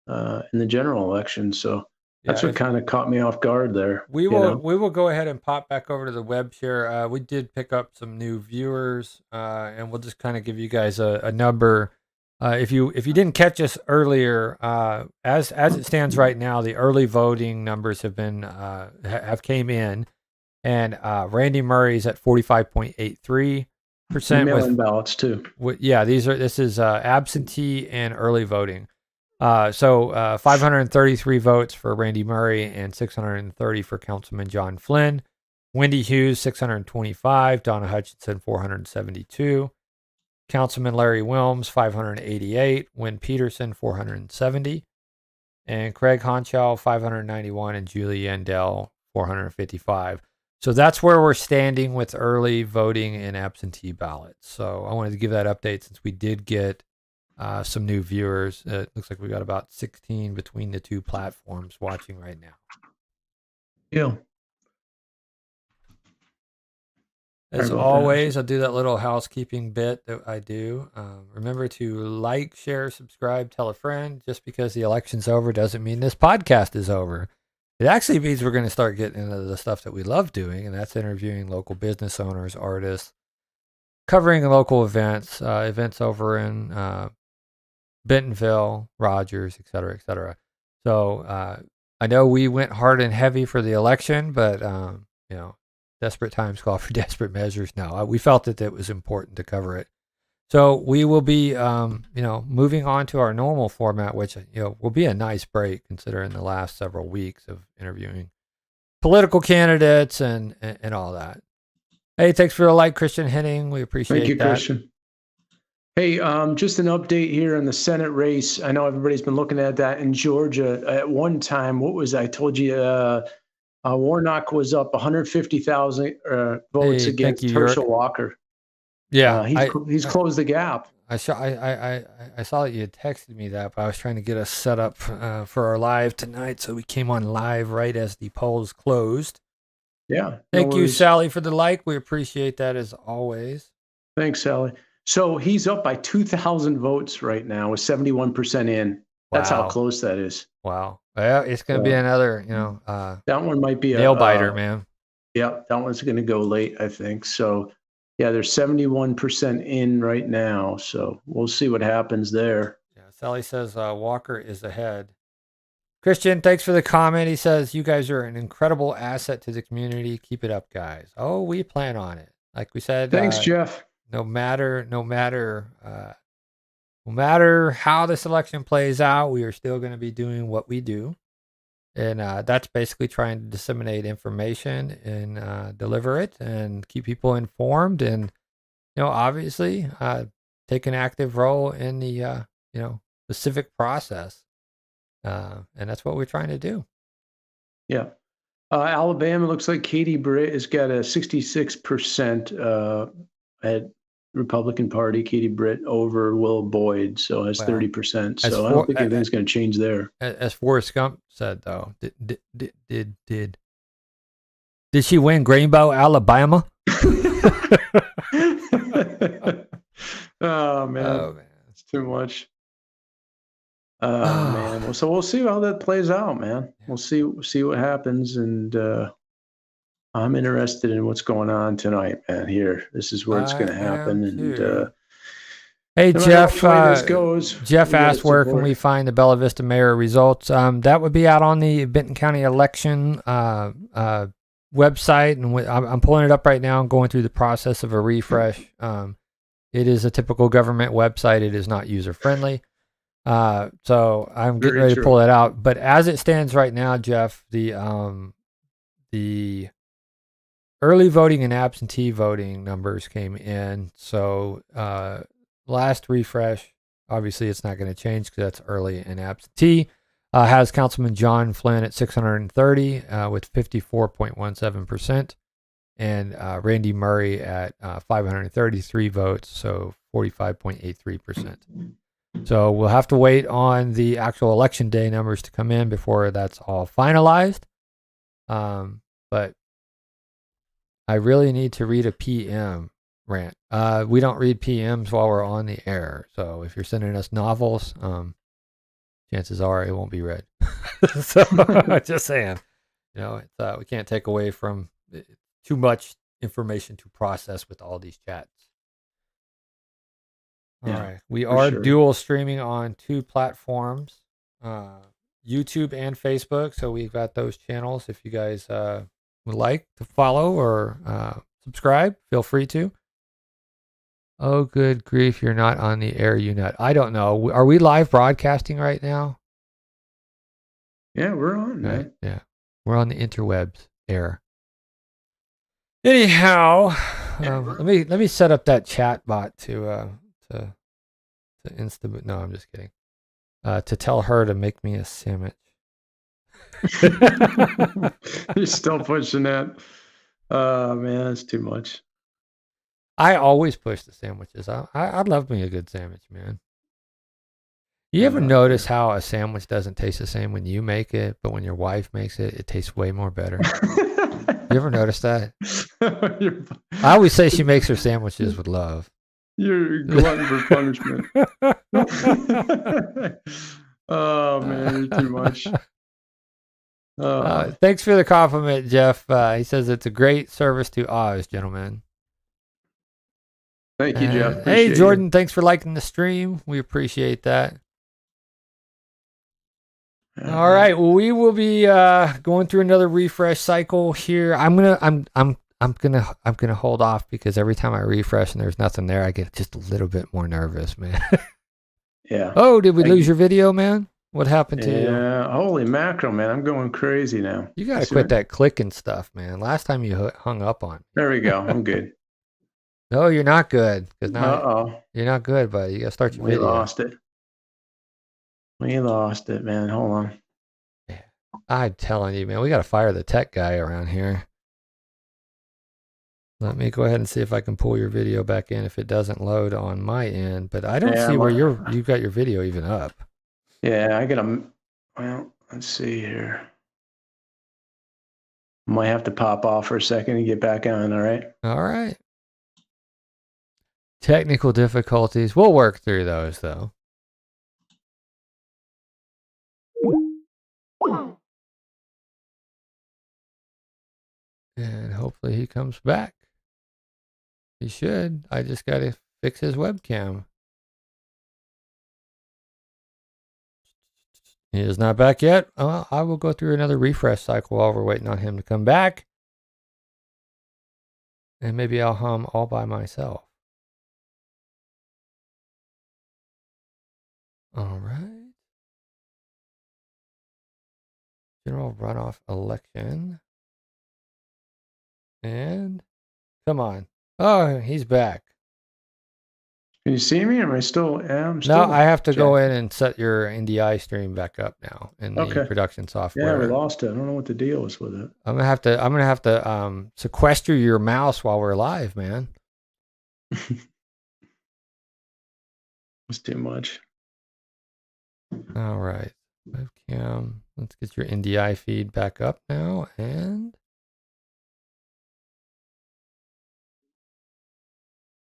in the general election. So that's what kind of caught me off guard there. We will go ahead and pop back over to the web share. We did pick up some new viewers, and we'll just kind of give you guys a number. If you didn't catch us earlier, as it stands right now, the early voting numbers have been have came in, and Randy Murray's at 45.83%. Mail-in ballots too. This is absentee and early voting. So 533 votes for Randy Murray and 630 for Councilman John Flynn. Wendy Hughes 625, Donna Hutchinson 472, Councilman Larry Wilms 588, Wynn Peterson 470, and Craig Honchow 591, and Julie Yandell 455. So that's where we're standing with early voting and absentee ballots. So I wanted to give that update since we did get some new viewers. It looks like we got about 16 between the two platforms watching right now. Yeah. As always, I'll do that little housekeeping bit that I do. Remember to like, share, subscribe, tell a friend. Just because the election's over doesn't mean this podcast is over. It actually means we're going to start getting into the stuff that we love doing, and that's interviewing local business owners, artists, covering local events, events over in Bentonville, Rogers, et cetera, et cetera. So I know we went hard and heavy for the election, but desperate times call for desperate measures. No, we felt that it was important to cover it. So we will be, moving on to our normal format, which will be a nice break considering the last several weeks of interviewing political candidates and all that. Hey, thanks for the like, Christian Henning. We appreciate that. Thank you, Christian. Hey, just an update here on the Senate race. I know everybody's been looking at that in Georgia. At one time, I told you, Warnock was up 150,000 votes against Herschel Walker. Yeah, he's closed the gap. I saw that you had texted me that, but I was trying to get us set up for our live tonight, so we came on live right as the polls closed. Yeah. No Thank you, worries. Sally, for the like. We appreciate that as always. Thanks, Sally. So he's up by 2,000 votes right now with 71% in. That's how Wow. close that is. Wow. Well, it's going to be another, that one might be nail biter, man. Yeah, that one's going to go late, I think. So, yeah, there's 71% in right now. So we'll see what happens there. Yeah, Sally says Walker is ahead. Christian, thanks for the comment. He says, you guys are an incredible asset to the community. Keep it up, guys. Oh, we plan on it. Like we said. Thanks, Jeff. No matter how this election plays out, we are still going to be doing what we do. And that's basically trying to disseminate information and deliver it and keep people informed and, obviously take an active role in the civic process. And that's what we're trying to do. Yeah. Alabama looks like Katie Britt has got a 66% at Republican Party, Katie Britt over Will Boyd, so has 30%. So I don't think anything's going to change there. As Forrest Gump said, though, did she win Greenbow, Alabama? Oh man, it's too much. Man. Well, so we'll see how that plays out, man. We'll see what happens, and I'm interested in what's going on tonight, man. Here, this is where it's going to happen. And hey, Jeff. Goes, Jeff asked where can we find the Bella Vista mayor results. That would be out on the Benton County election website, and I'm pulling it up right now. I'm going through the process of a refresh. It is a typical government website. It is not user friendly. So I'm getting ready to pull it out. But as it stands right now, Jeff, the early voting and absentee voting numbers came in. So last refresh, obviously it's not going to change because that's early and absentee. Has Councilman John Flynn at 630 with 54.17%, and Randy Murray at 533 votes, so 45.83%. So we'll have to wait on the actual election day numbers to come in before that's all finalized. But I really need to read a PM rant. We don't read PMs while we're on the air. So if you're sending us novels, chances are it won't be read. So just saying, we can't take away from too much information to process with all these chats. All right. We are dual streaming on 2 platforms, YouTube and Facebook. So we've got those channels. If you guys would like to follow or subscribe, feel free to. Oh, good grief. You're not on the air, you nut. I don't know. Are we live broadcasting right now? Yeah, we're on, right? Right. Yeah. We're on the interwebs air. Anyhow, let me set up that chat bot to Insta. No, I'm just kidding. To tell her to make me a sandwich. You're still pushing that. Man, that's too much. I always push the sandwiches. I love me a good sandwich, man. You ever notice how a sandwich doesn't taste the same when you make it, but when your wife makes it, it tastes way more better? You ever notice that? I always say she makes her sandwiches with love. You're a glutton for punishment. Oh, man, you're too much. Thanks for the compliment, Jeff. He says it's a great service to Oz, gentlemen. Thank you, Jeff. Appreciate hey, Jordan, thanks for liking the stream. We appreciate that. All right, well, we will be going through another refresh cycle here. I'm gonna hold off because every time I refresh and there's nothing there, I get just a little bit more nervous, man. Yeah. Oh, did we lose your video, man? What happened to you? Yeah, holy mackerel, man. I'm going crazy now. You got to quit that clicking stuff, man. Last time you hung up on me. There we go. I'm good. No, you're not good. You're not good, buddy. You got to start your video. We lost it. We lost it, man. Hold on. Yeah. I'm telling you, man, we got to fire the tech guy around here. Let me go ahead and see if I can pull your video back in if it doesn't load on my end. But I don't see where you've got your video even up. Yeah, I got well, let's see here. Might have to pop off for a second and get back on. All right. All right. Technical difficulties. We'll work through those, though. And hopefully he comes back. He should. I just got to fix his webcam. He is not back yet. I will go through another refresh cycle while we're waiting on him to come back. And maybe I'll hum all by myself. All right. General runoff election. And come on. Oh, he's back. Can you see me? Am I still? No, I have to go in and set your NDI stream back up now in the production software. Yeah, we lost it. I don't know what the deal is with it. I'm gonna have to sequester your mouse while we're live, man. It's too much. All right, webcam. Let's get your NDI feed back up now, and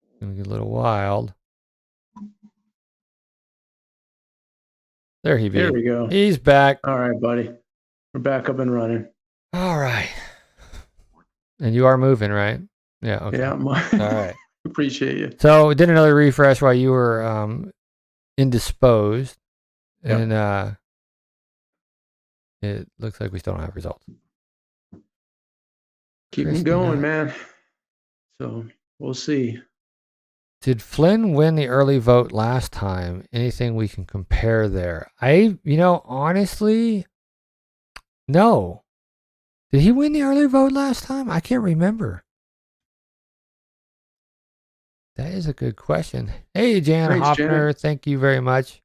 it's gonna get a little wild. There he be. There we go. He's back. All right, buddy. We're back up and running. All right. And you are moving, right? Yeah. Okay. Yeah. All right. Appreciate you. So we did another refresh while you were indisposed, and it looks like we still don't have results. Keep them going, man. So we'll see. Did Flynn win the early vote last time? Anything we can compare there? Honestly, no. Did he win the early vote last time? I can't remember. That is a good question. Hey, Jan Hoffner, thank you very much.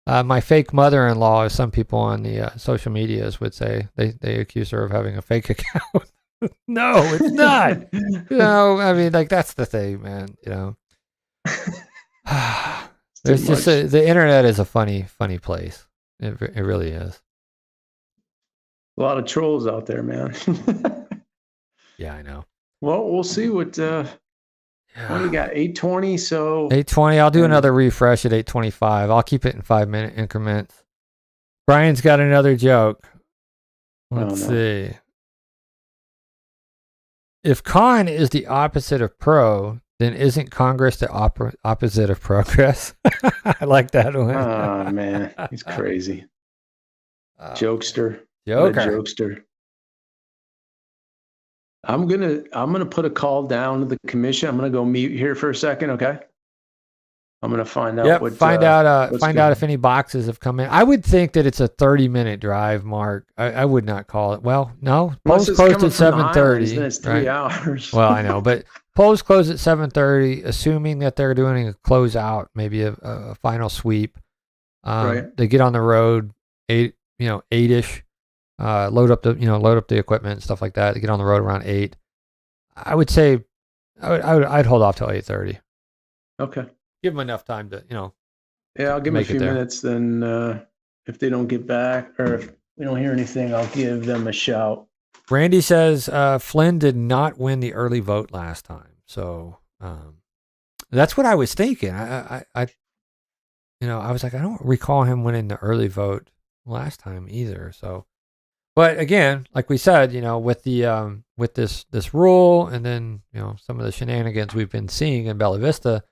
My fake mother-in-law, as some people on the social medias would say, they accuse her of having a fake account. No, it's not. That's the thing, man. There's just the internet is a funny place. It really is. A lot of trolls out there, man. Yeah, I know. Well, we'll see what we got. 8:20. So 8:20. I'll do another refresh at 8:25. I'll keep it in 5-minute increments. Brian's got another joke. Let's see. If con is the opposite of pro, then isn't Congress the opposite of progress? I like that one. Oh, man. He's crazy. Jokester. Jokester. I'm gonna put a call down to the commission. I'm gonna go mute here for a second, okay? I'm gonna find out find out if any boxes have come in. I would think that it's a 30-minute drive, Mark. I would not call it. Well, no. Polls closed at 7:30. Then it's 3 hours. Well, I know, but polls close at 7:30, assuming that they're doing a closeout, maybe a final sweep. Right. They get on the road 8-ish. Load up the equipment and stuff like that. They get on the road around 8. I would say I'd hold off till 8:30. Okay. Give them enough time to, Yeah, I'll give them a few minutes. Then if they don't get back or if we don't hear anything, I'll give them a shout. Randy says Flynn did not win the early vote last time. So that's what I was thinking. I was like, I don't recall him winning the early vote last time either. So, but again, like we said, with the with this rule and then some of the shenanigans we've been seeing in Bella Vista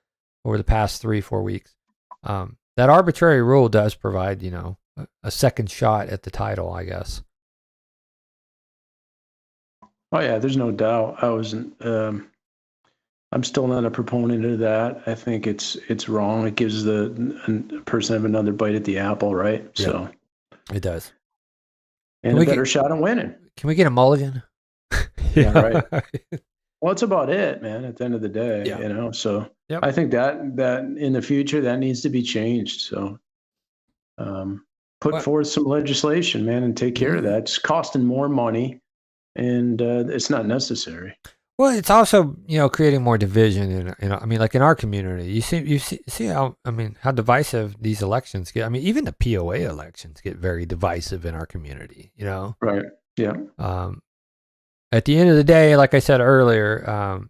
over the past 3-4 weeks, that arbitrary rule does provide a second shot at the title, I guess. Oh yeah, there's no doubt. I'm still not a proponent of that. I think it's wrong. It gives the person another bite at the apple, right? Yeah, so it does. And a better shot at winning. Can we get a mulligan? Yeah, right. Well, it's about it, man, at the end of the day, So yep. I think that in the future, that needs to be changed. So put forth some legislation, man, and take care of that. It's costing more money, and it's not necessary. Well, it's also, creating more division in our community. You see how divisive these elections get. Even the POA elections get very divisive in our community, Right. Yeah. at the end of the day, like I said earlier,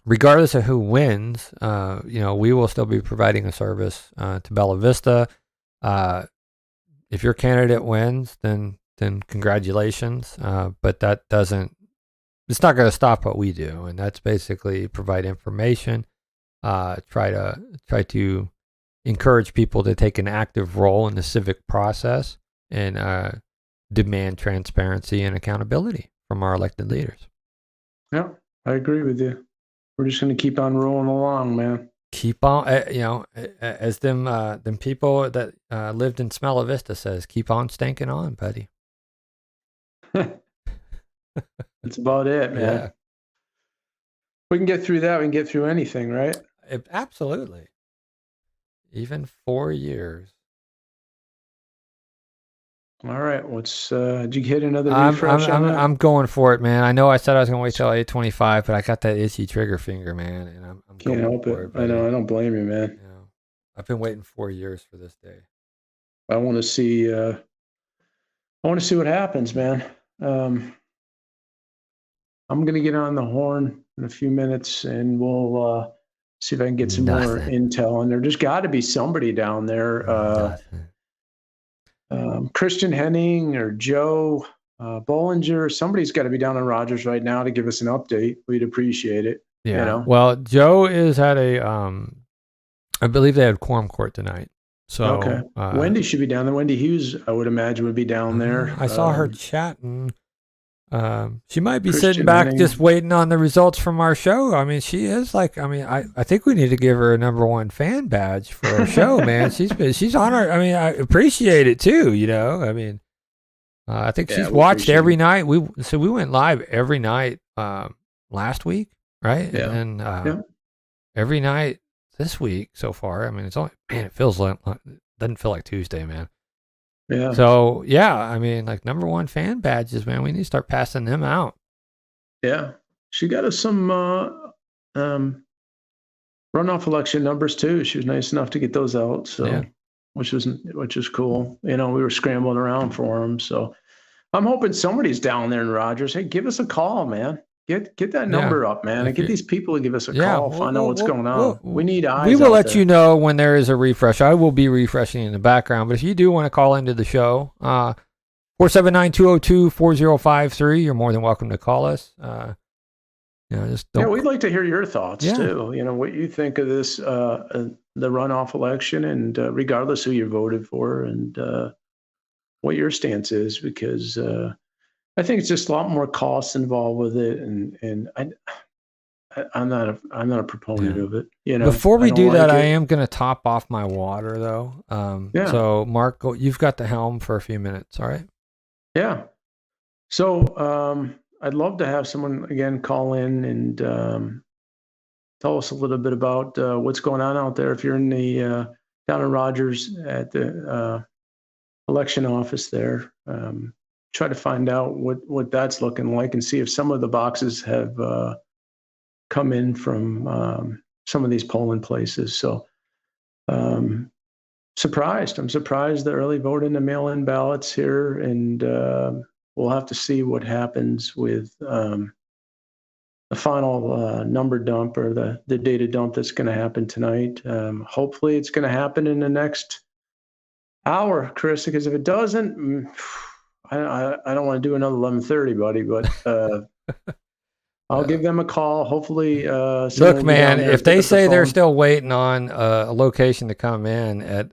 regardless of who wins, we will still be providing a service to Bella Vista. If your candidate wins, then congratulations. But that doesn't. It's not going to stop what we do, and that's basically provide information. Try to encourage people to take an active role in the civic process and demand transparency and accountability from our elected leaders. Yeah, I agree with you. We're just going to keep on rolling along, man. Keep on, as them people that lived in Smella Vista says, keep on stanking on, buddy. That's about it, man. Yeah. We can get through that. We can get through anything, right? Absolutely. Even 4 years. All right. Did you hit another refresh on that? I'm going for it, man. I know I said I was going to wait till 8:25, but I got that itchy trigger finger, man, and I'm Can't help it. I know. I don't blame you, man. I've been waiting 4 years for this day. I want to see. I want to see what happens, man. I'm going to get on the horn in a few minutes, and we'll see if I can get some more intel. And there just got to be somebody down there. Christian Henning or Joe Bollinger, somebody's got to be down in Rogers right now to give us an update. We'd appreciate it. Yeah. Well, Joe is at I believe they had quorum court tonight. So okay. Wendy should be down there. Wendy Hughes, I would imagine, would be down there. I saw her chatting. She might be sitting back just waiting on the results from our show. I mean, she is I think we need to give her a #1 fan badge for our show, man. She's on our, I appreciate it too, I mean, I think she's watched every night. We went live every night, last week, right? Yeah. And then, every night this week so far. I mean, it feels doesn't feel like Tuesday, man. Yeah. So I mean, #1 fan badges, man. We need to start passing them out. Yeah, she got us some runoff election numbers too. She was nice enough to get those out. So, which is cool. We were scrambling around for them. So, I'm hoping somebody's down there in Rogers. Hey, give us a call, man. Get that number up, man, and get these people to give us a call. Find out what's going on. We need eyes. We will let you know when there is a refresh. I will be refreshing in the background. But if you do want to call into the show, 479-202-4053, you're more than welcome to call us. Just don't. We'd like to hear your thoughts too. What you think of this, the runoff election, and regardless who you voted for, and what your stance is, because. I think it's just a lot more costs involved with it, and I'm not a proponent of it. Before we do that, I am going to top off my water though. So Mark, you've got the helm for a few minutes. All right. Yeah. So I'd love to have someone again call in and tell us a little bit about what's going on out there. If you're in the down in Rogers at the election office there. Try to find out what that's looking like and see if some of the boxes have come in from some of these polling places. So I'm surprised the early vote and the mail-in ballots here, and we'll have to see what happens with the final number dump or the data dump that's going to happen tonight. Hopefully it's going to happen in the next hour, Chris, because if it doesn't, I don't want to do another 11:30, buddy, but I'll give them a call. Hopefully, look, man, if they say they're still waiting on a location to come in at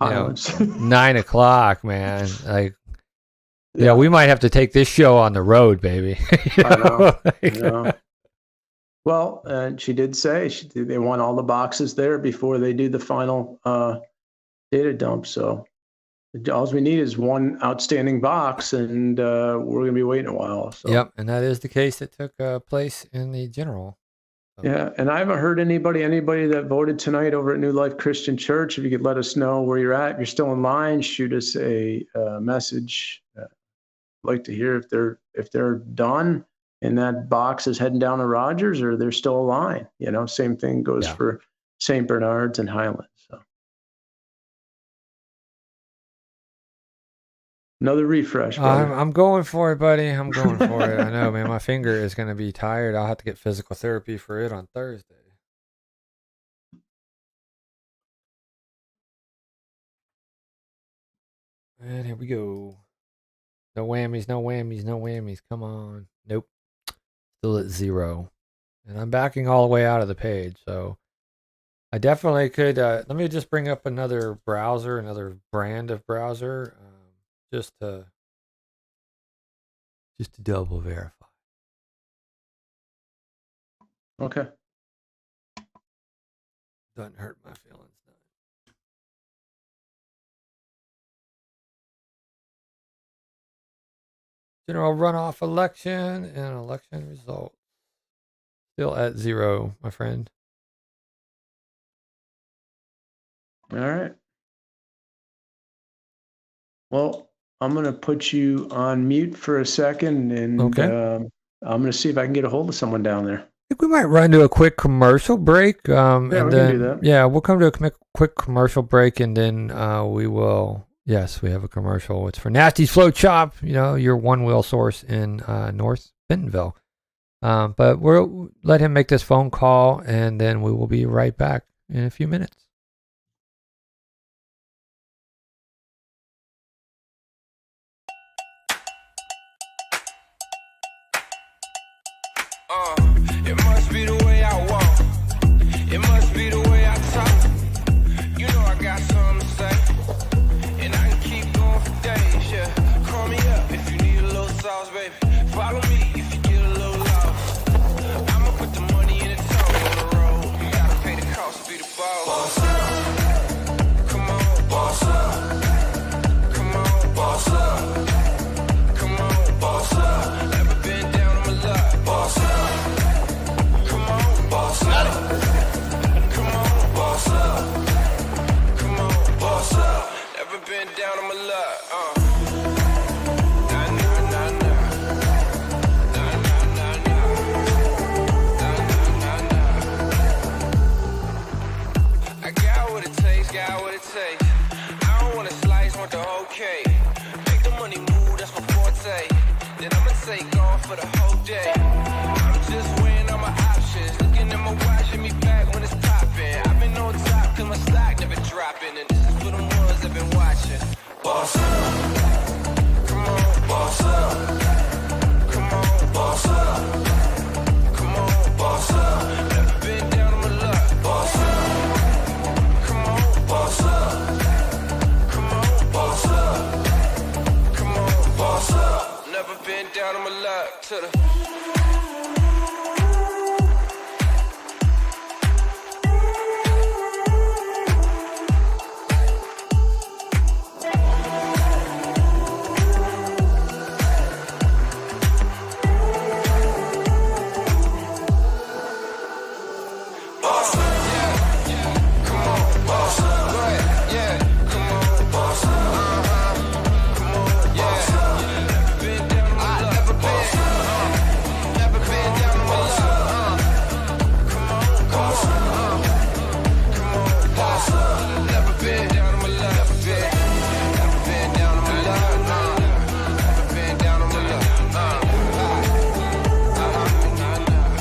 9 o'clock, man, we might have to take this show on the road, baby. I know. Well, she did say they want all the boxes there before they do the final data dump. So. All we need is one outstanding box, and we're going to be waiting a while. So. Yep, and that is the case that took place in the general. So. Yeah, and I haven't heard anybody that voted tonight over at New Life Christian Church. If you could let us know where you're at, if you're still in line, shoot us a message. I'd like to hear if they're done and that box is heading down to Rogers, or they're still a line. Same thing goes for St. Bernard's and Highlands. Another refresh, brother. I'm going for it, buddy. I'm going for it. I know, man. My finger is going to be tired. I'll have to get physical therapy for it on Thursday. And here we go. No whammies, no whammies, no whammies. Come on. Nope. Still at 0. And I'm backing all the way out of the page. So I definitely could. Let me just bring up another browser, another brand of browser, just to double verify. Okay. Doesn't hurt my feelings. General runoff election and election results. Still at 0, my friend. All right. Well, I'm going to put you on mute for a second, and Okay. I'm going to see if I can get a hold of someone down there. I think we might run to a quick commercial break. Yeah, and we then, can do that. Yeah, we'll come to a quick commercial break, and then we will. Yes, we have a commercial. It's for Nasty's Float Shop. You know, your one wheel source in North Bentonville. But we'll let him make this phone call, and then we will be right back in a few minutes. It must be the way I walk. It must be the way I talk. You know I got something to say. And I can keep going for days, yeah. Call me up if you need a little sauce, baby. Follow me if you get a little lost. I'ma put the money in the toll on the road. You gotta pay the cost to be the boss. Boss up. Come on, boss up. Come on, boss up. Come on, boss up. Never been down on my luck. Boss up. Come on, boss up. Come on, boss up. Come on, boss up. Never been down on my luck. Nah, nah, nah, nah. Nah, nah, nah, nah. Nah, nah, nah, nah. I got what it takes, got what it takes. I don't want a slice, want the whole cake. Make the money move, that's my forte. Then I'ma take off for the whole day. I'm just weighing all my options. Looking at my watch, hit me back when it's popping. I've been on top cause my stock never dropping. And this is for the ones that been watching. Boss up. Come on, boss up. Come on, boss up. Come on, boss up. Never been down on my luck. Boss up. Come on, boss up. Come on, boss up. Come on, boss up. Never been down on my luck to the. Boss up, yeah. Come on, boss up. Go ahead, yeah. Come on, boss up. Come on, yeah. Never been down on my luck. Never been down on my luck. Come on, boss up. Come on, boss up. Never been down on my luck. Never been down on my luck. Never been down on my luck.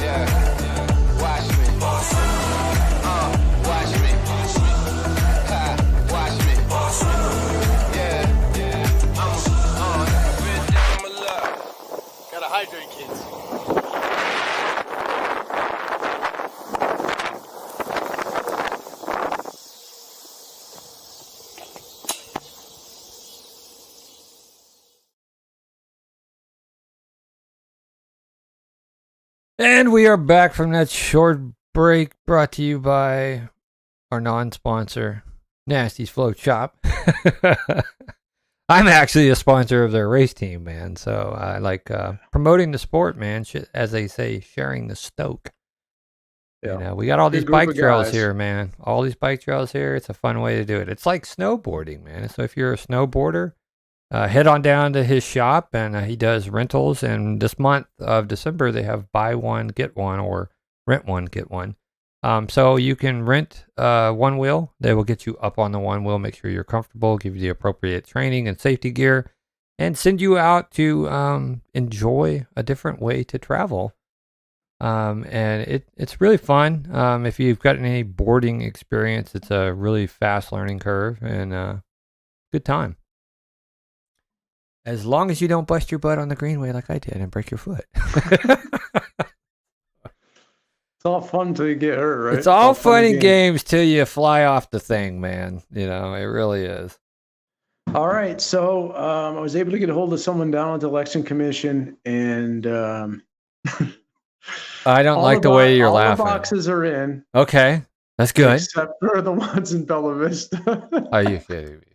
Yeah. Watch me. Boss up. Watch me. Ha, watch me. Boss up. Yeah. I'm never been down on my luck. Gotta hydrate, kids. And we are back from that short break, brought to you by our non-sponsor, Nasty's Float Shop. I'm actually a sponsor of their race team, man. So I like promoting the sport, man. As they say, sharing the stoke. Yeah. You know, we got all Good these group bike of trails guys. here, man. All these bike trails here. It's a fun way to do it. It's like snowboarding, man. So if you're a snowboarder, head on down to his shop, and he does rentals. And this month of December, they have buy one, get one, or rent one, get one. So you can rent one wheel. They will get you up on the one wheel, make sure you're comfortable, give you the appropriate training and safety gear. and send you out to enjoy a different way to travel. And it's really fun. If you've got any boarding experience, it's a really fast learning curve and good time. As long as you don't bust your butt on the greenway like I did and break your foot. It's all fun till you get hurt, right? It's all fun and games till you fly off the thing, man. You know, it really is. All right. So I was able to get a hold of someone down at the election commission, and I don't like the way you're laughing. All the boxes are in. Okay. That's good. Except for the ones in Bella Vista. Are you kidding me?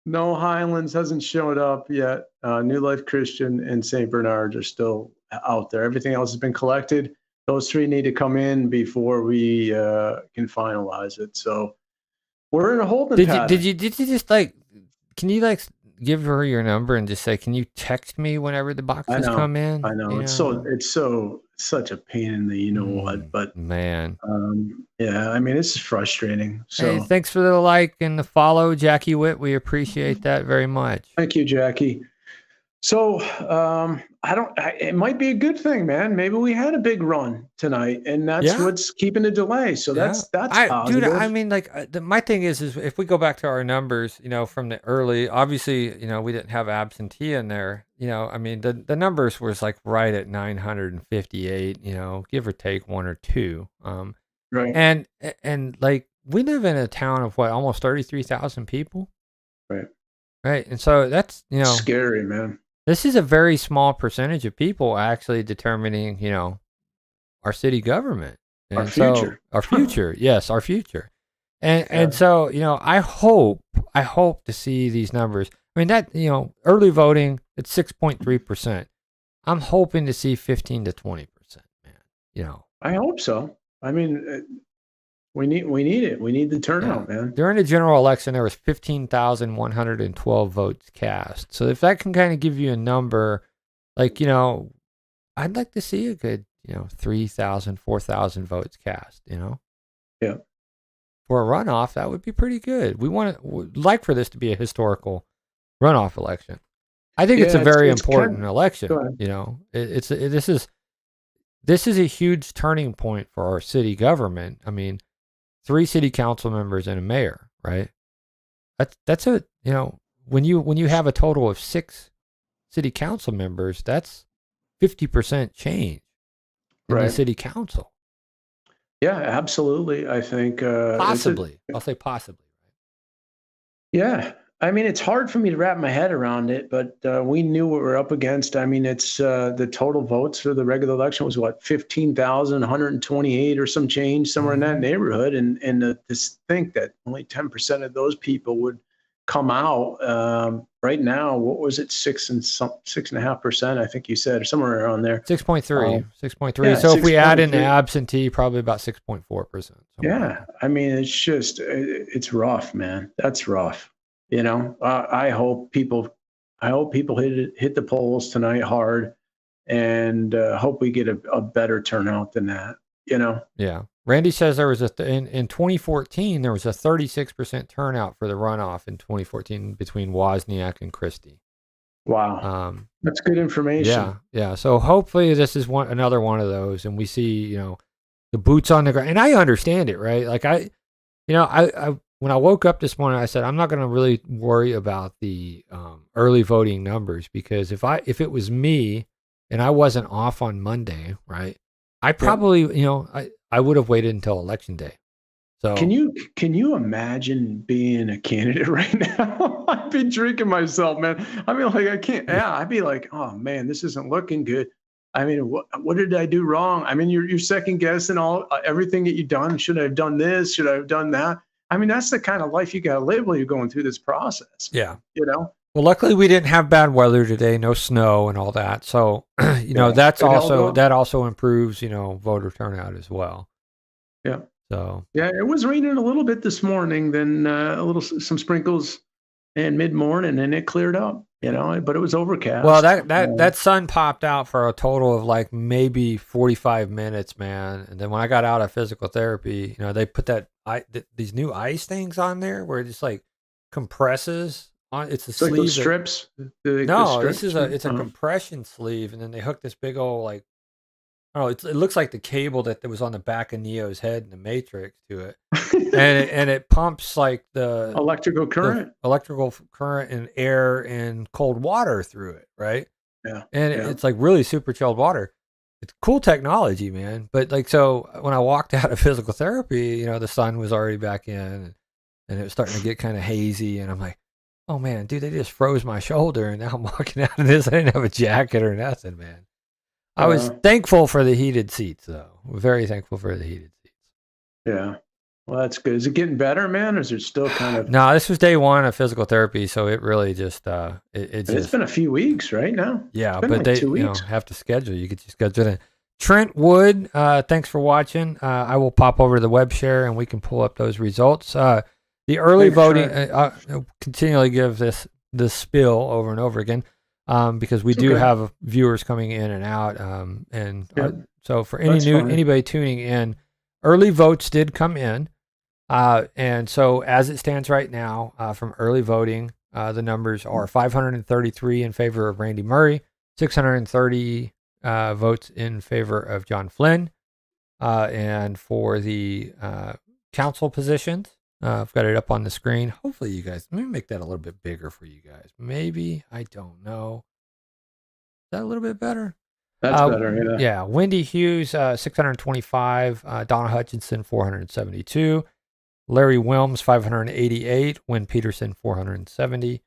No, Highlands hasn't showed up yet. New Life Christian and St. Bernard are still out there. Everything else has been collected. Those three need to come in before we can finalize it. So we're in a holding pattern. Did you just like? Can you like give her your number and just say, "Can you text me whenever the boxes come in?" I know. It's such a pain in the what. But man, yeah. I mean, it's frustrating. So hey, thanks for the like and the follow, Jackie Witt. We appreciate that very much. Thank you, Jackie. So it might be a good thing, man. Maybe we had a big run tonight, and that's what's keeping the delay. So that's positive. Dude, I mean, like my thing is if we go back to our numbers, you know, from the early, obviously, you know, we didn't have absentee in there. You know, I mean, the numbers was like right at 958. You know, give or take one or two. Right. And like we live in a town of what, almost 33,000 people. Right. Right, and so that's, you know, scary, man. This is a very small percentage of people actually determining, you know, our city government. And our future. Our future. Yes, our future. And so, you know, I hope to see these numbers. I mean, that, you know, early voting, it's 6.3%. I'm hoping to see 15 to 20%, man. You know. I hope so. I mean, we need it. We need the turnout, man. During the general election, there was 15,112 votes cast. So if that can kind of give you a number, like, you know, I'd like to see a good, you know, 3,000, 4,000 votes cast, you know? Yeah. For a runoff, that would be pretty good. We'd like for this to be a historical runoff election. I think it's a very important election, you know? This is a huge turning point for our city government. I mean, 3 city council members and a mayor, right? That's a, you know, when you have a total of 6 city council members, that's 50% change in the city council. Yeah, absolutely. I think possibly. I'll say possibly. Yeah. I mean, it's hard for me to wrap my head around it, but we knew what we're up against. I mean, it's the total votes for the regular election was what, 15,128 or some change, somewhere in that neighborhood. And to think that only 10% of those people would come out right now. What was it? 6.5%, I think you said, or somewhere around there. 6.3. 6.3. Yeah, so if we add in the absentee, probably about 6.4%. Yeah. I mean, it's just, it's rough, man. That's rough. You know, I hope people hit the polls tonight hard, and hope we get a better turnout than that. You know. Yeah. Randy says there was in 2014 there was a 36% turnout for the runoff in 2014 between Wozniak and Christie. Wow. That's good information. Yeah. Yeah. So hopefully this is another one of those, and we see, you know, the boots on the ground. And I understand it, right? Like I when I woke up this morning, I said, I'm not going to really worry about the early voting numbers, because if it was me and I wasn't off on Monday, right, I probably, you know, I would have waited until election day. So can you imagine being a candidate right now? I'd be drinking myself, man. I mean, like, I can't. Yeah, I'd be like, oh man, this isn't looking good. I mean, what did I do wrong? I mean, you're second guessing everything that you've done. Should I have done this? Should I have done that? I mean, that's the kind of life you got to live when you're going through this process. Yeah. You know? Well, luckily we didn't have bad weather today, no snow and all that. So, you know, that also improves, you know, voter turnout as well. Yeah. So. Yeah, it was raining a little bit this morning, then some sprinkles in mid-morning, and it cleared up, you know, but it was overcast. Well, that sun popped out for a total of like maybe 45 minutes, man. And then when I got out of physical therapy, you know, they put these new ice things on there where it just like compresses it's a It's like sleeve. those strips. No, it's a compression sleeve, and then they hook this big old like, oh, it looks like the cable that was on the back of Neo's head in the Matrix to it, and it pumps like the electrical current, and air and cold water through it, right? Yeah, and it's like really super chilled water. It's cool technology, man. But like, so when I walked out of physical therapy, the sun was already back in, and it was starting to get kind of hazy, and I'm like, oh man, dude, they just froze my shoulder, and now I'm walking out of this. I didn't have a jacket or nothing, man. I was thankful for the heated seats, though. Very thankful for the heated seats. Yeah. Well, that's good. Is it getting better, man, or is it still kind of? No, this was day 1 of physical therapy, so it really just It's been a few weeks, right now. Yeah, but like they 2 weeks. Have to schedule. You could just schedule it. Trent Wood, thanks for watching. I will pop over to the web share and we can pull up those results. The early voting, I'll continually give this spill over and over again, because we do have viewers coming in and out, so for anybody tuning in, early votes did come in. And so as it stands right now, from early voting, the numbers are 533 in favor of Randy Murray, 630 votes in favor of John Flynn. And for the council positions, I've got it up on the screen. Hopefully you guys, let me make that a little bit bigger for you guys. Maybe, I don't know. Is that a little bit better? That's better, yeah. Yeah, Wendy Hughes, 625, Donna Hutchinson, 472. Larry Wilms, 588. Wynn Peterson, 470.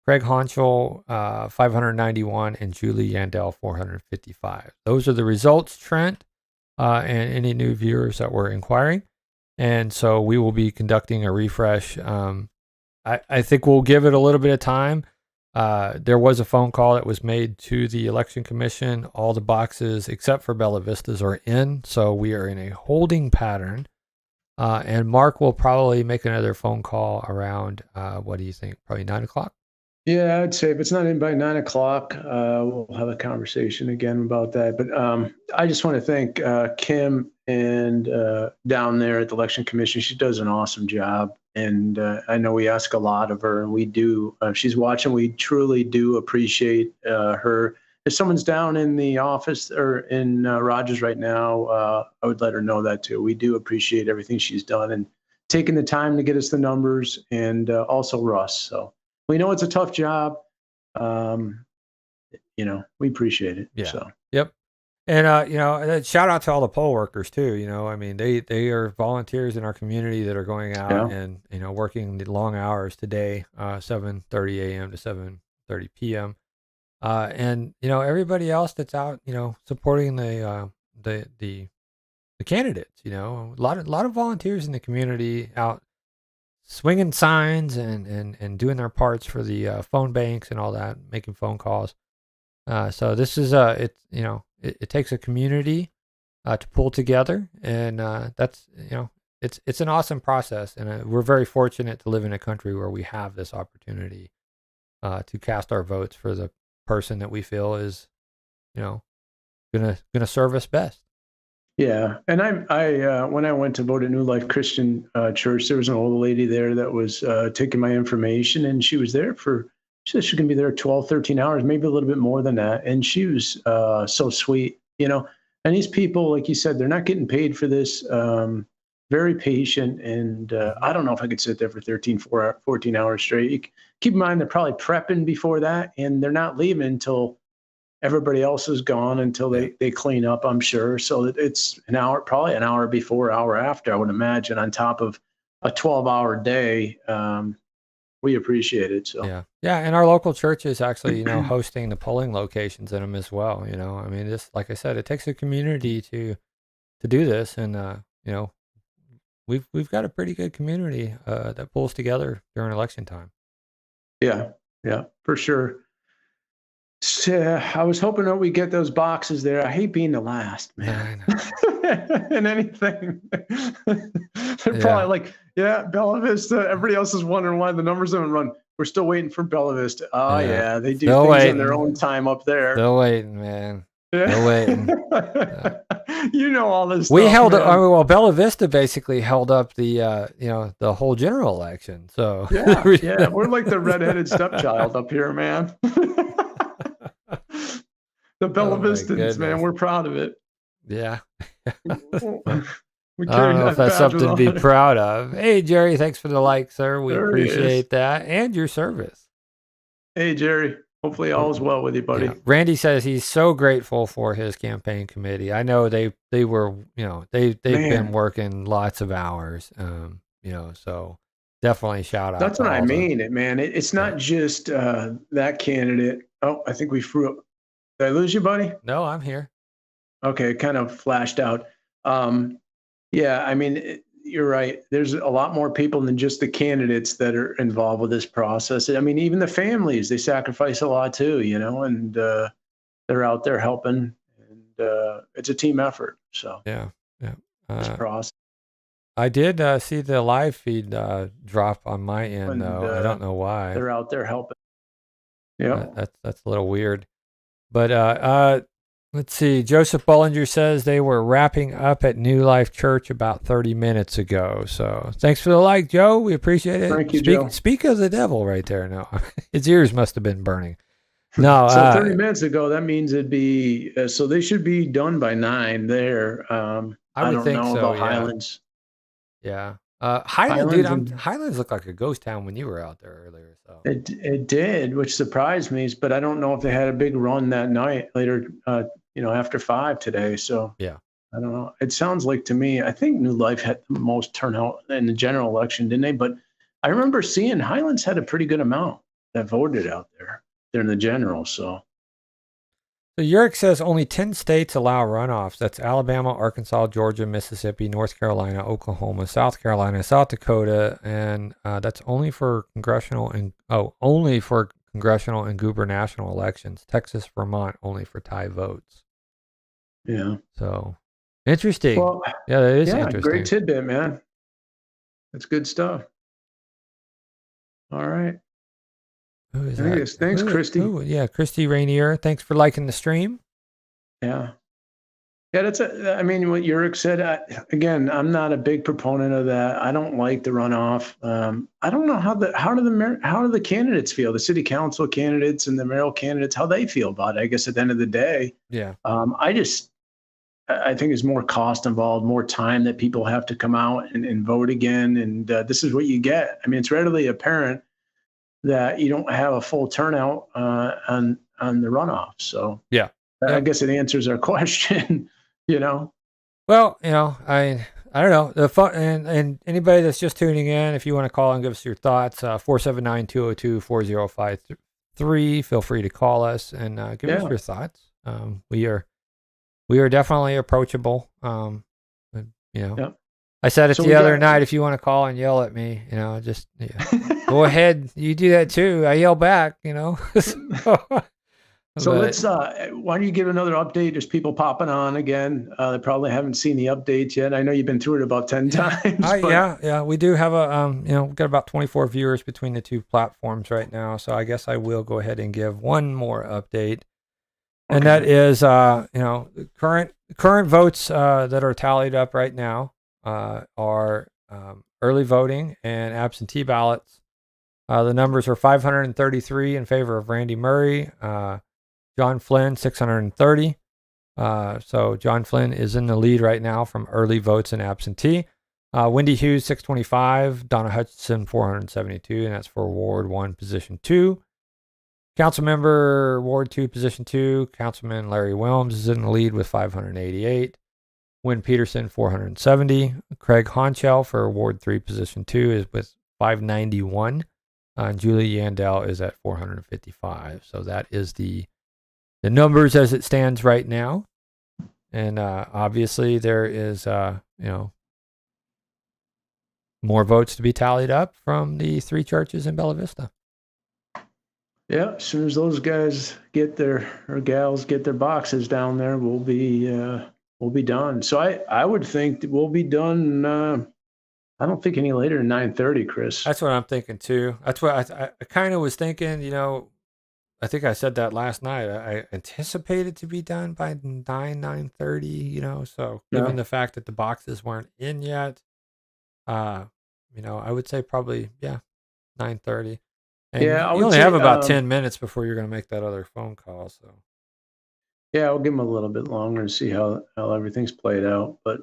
Craig Honchel, 591. And Julie Yandel, 455. Those are the results, Trent, and any new viewers that were inquiring. And so we will be conducting a refresh. I think we'll give it a little bit of time. There was a phone call that was made to the Election Commission. All the boxes, except for Bella Vistas, are in. So we are in a holding pattern. And Mark will probably make another phone call around, what do you think? Probably 9 o'clock? Yeah, I'd say if it's not in by 9 o'clock, we'll have a conversation again about that. But I just want to thank Kim and down there at the Election Commission. She does an awesome job. And I know we ask a lot of her, and we do. She's watching. We truly do appreciate her. If someone's down in the office or in Rogers right now, I would let her know that too. We do appreciate everything she's done and taking the time to get us the numbers, and also Russ. So we know it's a tough job. We appreciate it. Yeah. So. Yep. And shout out to all the poll workers too. I mean, they are volunteers in our community that are going out and working the long hours today, 7:30 a.m. to 7:30 p.m. And everybody else that's out, supporting the candidates. A lot of volunteers in the community out swinging signs and doing their parts for the phone banks and all that, making phone calls. So this is it takes a community to pull together, and that's it's an awesome process, and we're very fortunate to live in a country where we have this opportunity to cast our votes for the person that we feel is gonna serve us best. Yeah, and I when I went to vote at New Life Christian Church, there was an old lady there that was taking my information, and she was there she said she's going to be there 12, 13 hours, maybe a little bit more than that. And she was so sweet, and these people, like you said, they're not getting paid for this, very patient. And I don't know if I could sit there for 14 hours straight. Keep in mind, they're probably prepping before that, and they're not leaving until everybody else is gone, until they clean up, I'm sure. So it's probably an hour before, hour after, I would imagine, on top of a 12-hour day. We appreciate it. So yeah, and our local church is actually hosting the polling locations in them as well. I mean, this, like I said, it takes a community to do this, and we've got a pretty good community that pulls together during election time. Yeah, for sure. So, I was hoping that we get those boxes there. I hate being the last, man. In anything. They're probably like, Bella Vista. Everybody else is wondering why the numbers haven't run. We're still waiting for Bella Vista. Oh, yeah. They do things in their own time up there. Still waiting, man. No waiting. You know all this We stuff, held man. well, Bella Vista basically held up the the whole general election. So Yeah, we're like the redheaded stepchild up here, man. The Bella Oh my Vistans, man, goodness. we're proud of it. Yeah. We I carry don't know if that that's badge with something to be honor. proud of. Hey, Jerry, thanks for the like, sir. We There he is. appreciate that and your service. Hey, Jerry. Hopefully all is well with you, buddy. Yeah. Randy says he's so grateful for his campaign committee. I know they were, they've been Man. working lots of hours. So definitely shout out. That's to what I all mean, man. It's not just that candidate. Oh, I think we threw up. Did I lose you, buddy? No, I'm here. Okay, it kind of flashed out. Yeah, I mean, you're right. There's a lot more people than just the candidates that are involved with this process. I mean, even the families, they sacrifice a lot too, and they're out there helping. And it's a team effort. So Yeah. this process. I did see the live feed drop on my end, And, though. I don't know why. They're out there helping. Yeah. That's a little weird. But let's see. Joseph Bollinger says they were wrapping up at New Life Church about 30 minutes ago. So thanks for the like, Joe. We appreciate it. Thank you, Joe. Speak of the devil right there. No, his ears must have been burning. No. So 30 minutes ago, that means it'd be, so they should be done by 9 there. I I would don't think know so, about yeah. Highlands. Yeah. Highlands, dude, and- Highlands looked like a ghost town when you were out there earlier. So It did, which surprised me, but I don't know if they had a big run that night later, after 5 today. So yeah. I don't know. It sounds like to me, I think New Life had the most turnout in the general election, didn't they? But I remember seeing Highlands had a pretty good amount that voted out there. They're in the general. So Yurick says only 10 states allow runoffs. That's Alabama, Arkansas, Georgia, Mississippi, North Carolina, Oklahoma, South Carolina, South Dakota, and that's only for congressional and gubernatorial elections. Texas, Vermont, only for tie votes. yeah. So interesting. Well, yeah, that is yeah, interesting. great tidbit, man. That's good stuff. All right. Who is Thanks, that? thanks, Christy. Yeah, Christy Rainier. Thanks for liking the stream. Yeah. Yeah, I mean, what Urick said, again, I'm not a big proponent of that. I don't like the runoff. I don't know how do the candidates feel, the city council candidates and the mayoral candidates, how they feel about it. I guess at the end of the day, Yeah. I think there's more cost involved, more time that people have to come out and vote again. And this is what you get. I mean, it's readily apparent that you don't have a full turnout on the runoff. So yeah, I guess it answers our question. Well, I don't know. The fun and anybody that's just tuning in, if you want to call and give us your thoughts, 479-202-4053. Feel free to call us and give us your thoughts. We are definitely approachable. I said it the other night. If you want to call and yell at me, just go ahead. You do that too. I yell back. So let's, why don't you give another update? There's people popping on again. They probably haven't seen the update yet. I know you've been through it about 10 times. Yeah. We do have we've got about 24 viewers between the two platforms right now. So I guess I will go ahead and give one more update. Okay. And that is, current votes that are tallied up right now are early voting and absentee ballots. The numbers are 533 in favor of Randy Murray. John Flynn, 630. So John Flynn is in the lead right now from early votes and absentee. Wendy Hughes, 625. Donna Hutchinson, 472, and that's for Ward 1, Position 2. Councilmember, Ward 2, Position 2. Councilman Larry Wilms is in the lead with 588. Wynn Peterson, 470. Craig Honchell for Ward 3, Position 2 is with 591. Julie Yandel is at 455. So that is the numbers as it stands right now. And obviously there is, more votes to be tallied up from the 3 churches in Bella Vista. Yeah, as soon as those guys or gals get their boxes down there, we'll be done. So I would think that we'll be done. I don't think any later than 9:30, Chris. That's what I'm thinking too. That's what I kind of was thinking. I think I said that last night. I anticipated to be done by 9:30. So given the fact that the boxes weren't in yet, I would say probably 9:30. And Yeah, I you would only say, have about 10 minutes before you're going to make that other phone call. So yeah, I'll give them a little bit longer and see how everything's played out. But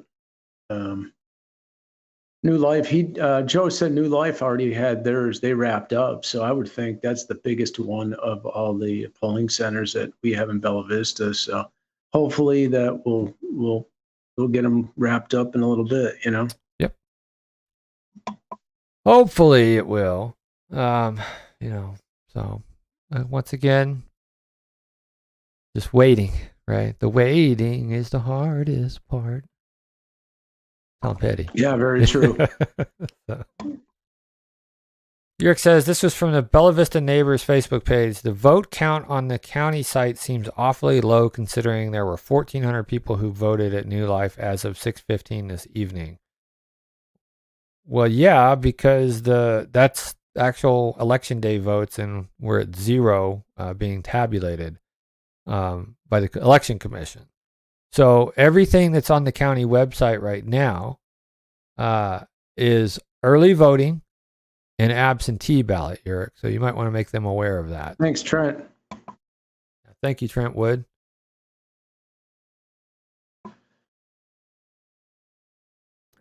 New Life, Joe said New Life already had theirs. They wrapped up, so I would think that's the biggest one of all the polling centers that we have in Bella Vista. So hopefully that we'll get them wrapped up in a little bit. Yep. Hopefully it will. So once again, just waiting, right? The waiting is the hardest part. Tom Petty. Yeah, very true. Yerk says, this was from the Bella Vista Neighbors Facebook page. The vote count on the county site seems awfully low considering there were 1,400 people who voted at New Life as of 6:15 this evening. Well, yeah, because that's actual election day votes, and we're at 0 being tabulated by the election commission. So everything that's on the county website right now is early voting and absentee ballot, Eric. So you might want to make them aware of that. Thanks, Trent. Thank you, Trent Wood.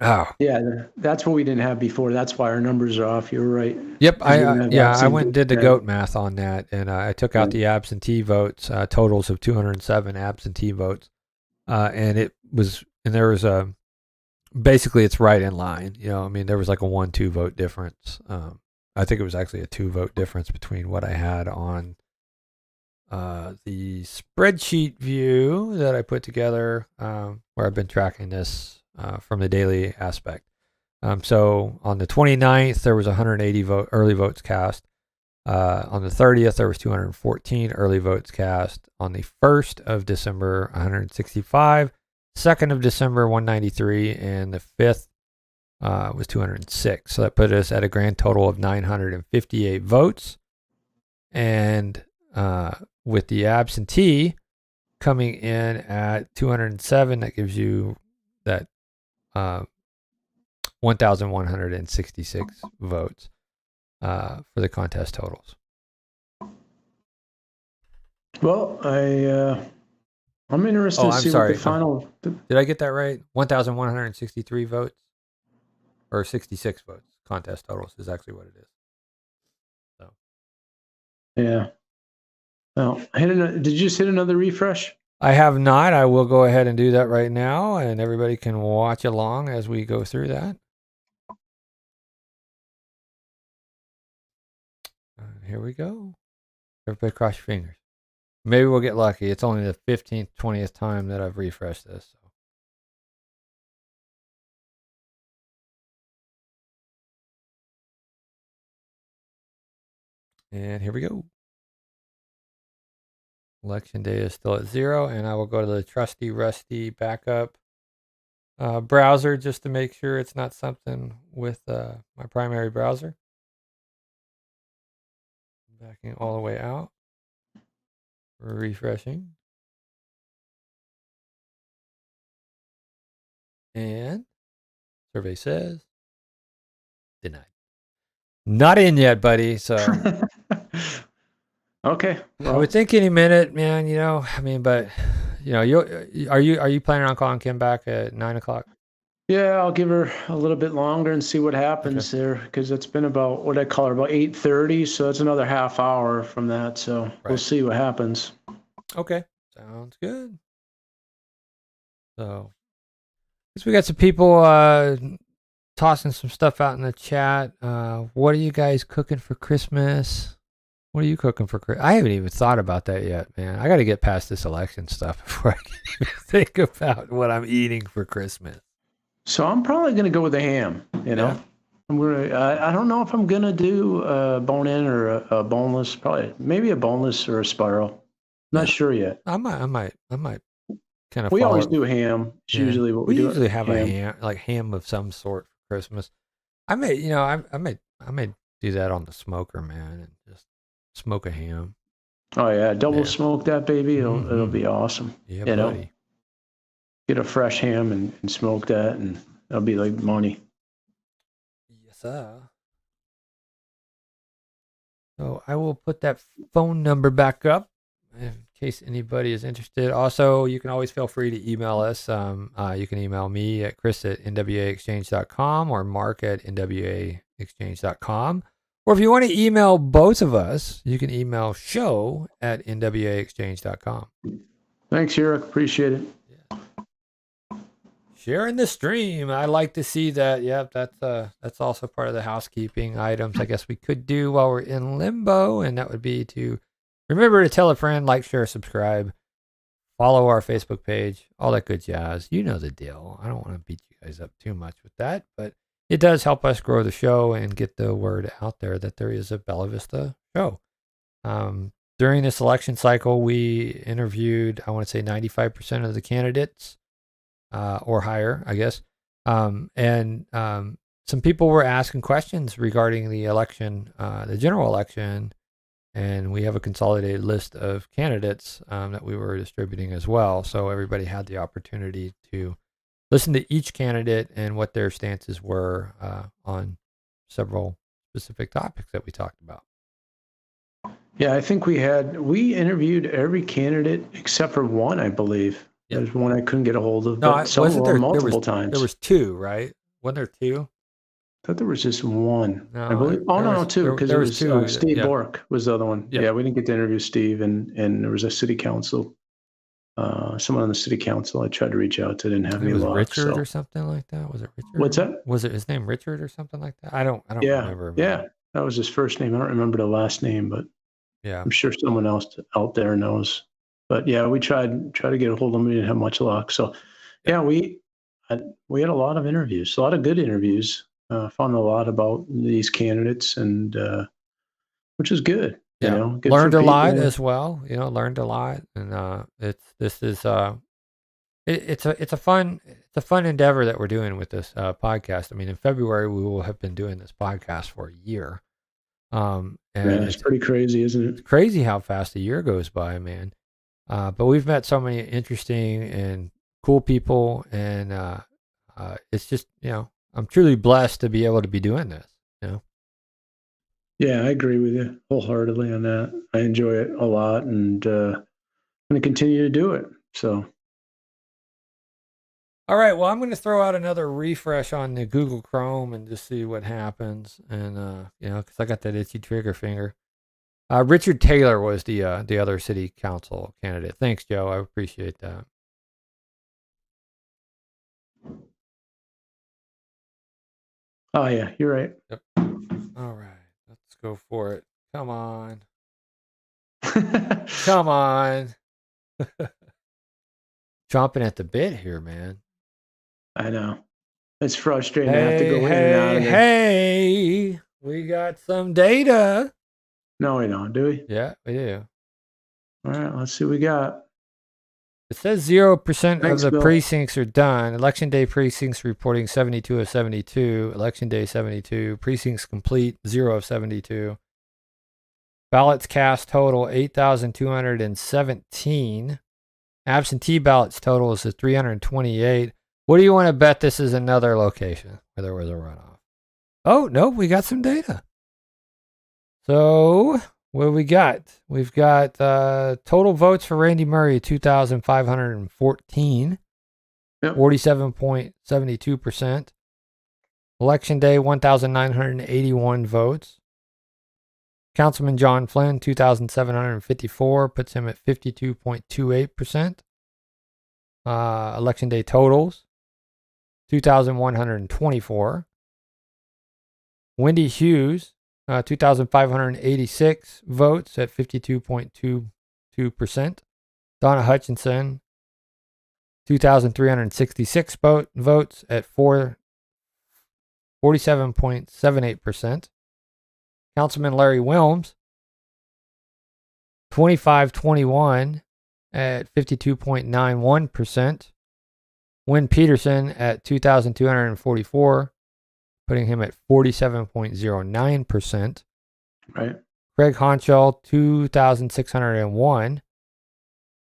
Oh. Yeah, that's what we didn't have before. That's why our numbers are off. You're right. Yep, I went and did the goat math on that, and I took out the absentee votes, totals of 207 absentee votes, and there was basically it's right in line. There was like a 1-2 vote difference. I think it was actually a 2 vote difference between what I had on the spreadsheet view that I put together, where I've been tracking this from the daily aspect. So on the 29th, there was 180 early votes cast. On the 30th, there was 214 early votes cast. On the 1st of December, 165. 2nd of December, 193. And the 5th was 206. So that put us at a grand total of 958 votes. And with the absentee coming in at 207, that gives you that 1,166 votes for the contest totals. Well, I'm interested to see what the final. Did I get that right? 1,163 votes or 66 votes. Contest totals is actually what it is. So. Yeah. Well, did you just hit another refresh? I have not. I will go ahead and do that right now, and everybody can watch along as we go through that. Here we go. Everybody cross your fingers. Maybe we'll get lucky. It's only the 15th, 20th time that I've refreshed this. So. And here we go. Election day is still at 0, and I will go to the trusty, rusty backup browser just to make sure it's not something with my primary browser. Backing all the way out. Refreshing. And survey says denied. Not in yet, buddy. So okay. Well, I would think any minute, man. But are you planning on calling Kim back at 9:00? Yeah, I'll give her a little bit longer and see what happens there, because it's been about what I call her about 8:30, so it's another half hour from that. So We'll see what happens. Okay, sounds good. So, I guess we got some people tossing some stuff out in the chat. What are you guys cooking for Christmas? What are you cooking for Christmas? I haven't even thought about that yet, man. I got to get past this election stuff before I can even think about what I'm eating for Christmas. So I'm probably going to go with a ham. Yeah. I don't know if I'm going to do a bone-in or a boneless. Probably maybe a boneless or a spiral. Not sure yet. I might kind of. We always do ham. It's usually what we do. We usually have a ham, like ham of some sort for Christmas. I may do that on the smoker, man, and just smoke a ham. Oh yeah, double Man. smoke that baby. It'll be awesome. Yeah, you know, buddy. get a fresh ham and smoke that, and it'll be like money. Yes, sir. So I will put that phone number back up in case anybody is interested. Also, you can always feel free to email us. You can email me at chris@nwaexchange.com or mark@nwaexchange.com. Or if you want to email both of us, you can email show@nwaexchange.com. Thanks, Eric. Appreciate it. Sharing the stream. I like to see that. Yep, that's also part of the housekeeping items I guess we could do while we're in limbo, and that would be to remember to tell a friend, like, share, subscribe, follow our Facebook page, all that good jazz. You know the deal. I don't want to beat you guys up too much with that, but it does help us grow the show and get the word out there that there is a Bella Vista show. During this election cycle, we interviewed, I want to say 95% of the candidates. Or higher, I guess. Some people were asking questions regarding the election, the general election, and we have a consolidated list of candidates that we were distributing as well. So everybody had the opportunity to listen to each candidate and what their stances were on several specific topics that we talked about. Yeah, I think we interviewed every candidate except for one, I believe. Yep. There's one I couldn't get a hold of, No, but some wasn't were there multiple times. There was two, right? Wasn't there two? I thought there was just one. No, I believe. Oh no, two, because there it was was two, Steve yeah. Bork was the other one. Yep. Yeah, we didn't get to interview Steve, and there was a city council. Someone on the city council I tried to reach out to, didn't have any luck. Richard or something like that. Was it Richard? What's that? Was it his name Richard or something like that? I don't remember. Yeah, that was his first name. I don't remember the last name, but yeah, I'm sure someone else out there knows. But yeah, we tried to get a hold of him. We didn't have much luck. So yeah, we had a lot of interviews, a lot of good interviews. Found a lot about these candidates, and which is good. Yeah, you know, good learned for a lot people. as well. Learned a lot, and it's a fun endeavor that we're doing with this podcast. I mean, in February we will have been doing this podcast for a year. And it's pretty crazy, isn't it? It's crazy how fast a year goes by, man. But we've met so many interesting and cool people, and it's just, I'm truly blessed to be able to be doing this. Yeah, I agree with you wholeheartedly on that. I enjoy it a lot, and I'm going to continue to do it. So. All right. Well, I'm going to throw out another refresh on the Google Chrome and just see what happens. And, because I got that itchy trigger finger. Richard Taylor was the other city council candidate. Thanks, Joe. I appreciate that. Oh, yeah, you're right. Yep. All right. Let's go for it. Come on. Come on. Chomping at the bit here, man. I know. It's frustrating to have to go in and out of there. Hey, we got some data. No, we don't, do we? Yeah, we do. All right, let's see what we got. It says 0% Thanks, of the Bill. precincts are done. Election day precincts reporting 72 of 72. Election day 72. Precincts complete 0 of 72. Ballots cast total 8,217. Absentee ballots total is 328. What do you want to bet this is another location where there was a runoff? Oh, no, we got some data. So, what do we got? We've got total votes for Randy Murray, 2,514, Yep. 47.72%. Election day, 1,981 votes. Councilman John Flynn, 2,754, puts him at 52.28%. Election day totals, 2,124. Wendy Hughes, 2,586 votes at 52.22%. Donna Hutchinson, 2,366 votes at 47.78%. Councilman Larry Wilms, 2,521 at 52.91%. Wynn Peterson at 2,244, putting him at 47.09%. Right. Craig Honchell, 2,601,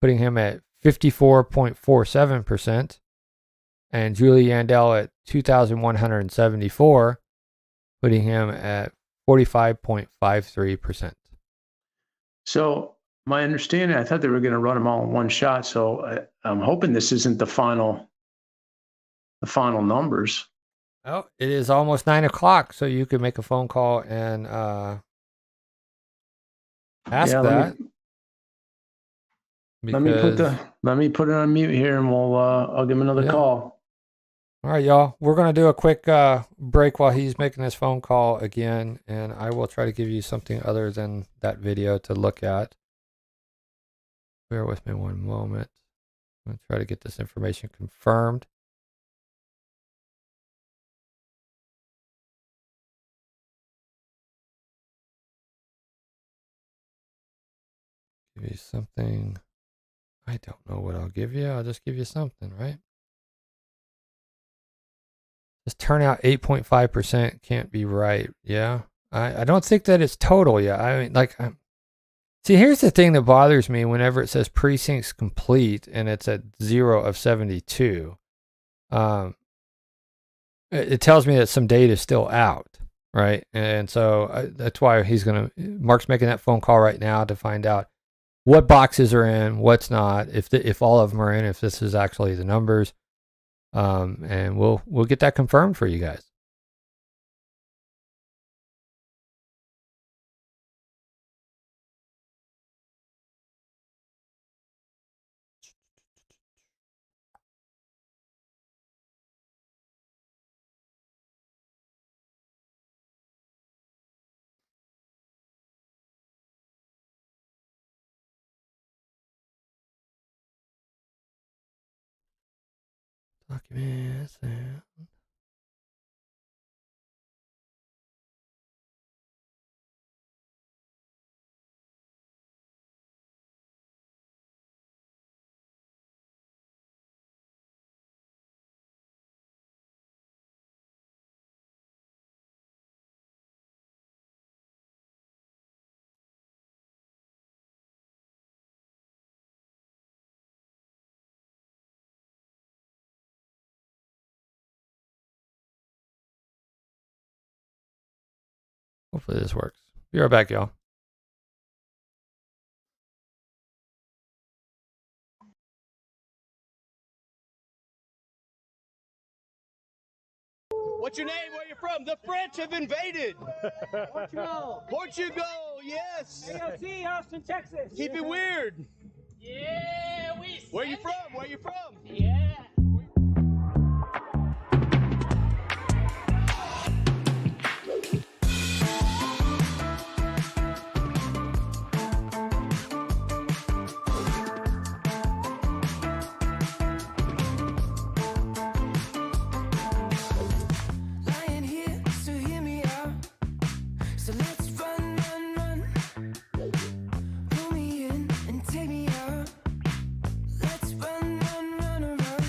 putting him at 54.47%. And Julie Yandel at 2,174, putting him at 45.53%. So my understanding, I thought they were going to run them all in one shot. So I'm hoping this isn't the final numbers. Oh, it is almost 9 o'clock, so you could make a phone call and ask that. Let me put it on mute here, and I'll give him another call. All right, y'all. We're gonna do a quick break while he's making his phone call again, and I will try to give you something other than that video to look at. Bear with me one moment. I'm gonna try to get this information confirmed. Give you something. I don't know what I'll give you. I'll just give you something, right? This turnout 8.5% can't be right. Yeah. I don't think that it's total yet. I mean, like, see, here's the thing that bothers me whenever it says precincts complete and it's at 0 of 72. It tells me that some data is still out, right? And so that's why Mark's making that phone call right now to find out what boxes are in, what's not, if all of them are in, if this is actually the numbers. And we'll get that confirmed for you guys. Documents. Hopefully this works. Be right back, y'all. What's your name? Where you from? The French have invaded. Portugal. Portugal, yes. AOC, Austin, Texas. Keep it weird. Yeah, Where you from? Where you from? Yeah. Lying here, so hear me out. So let's run, run, run. Pull me in and take me out. Let's run, run, run around.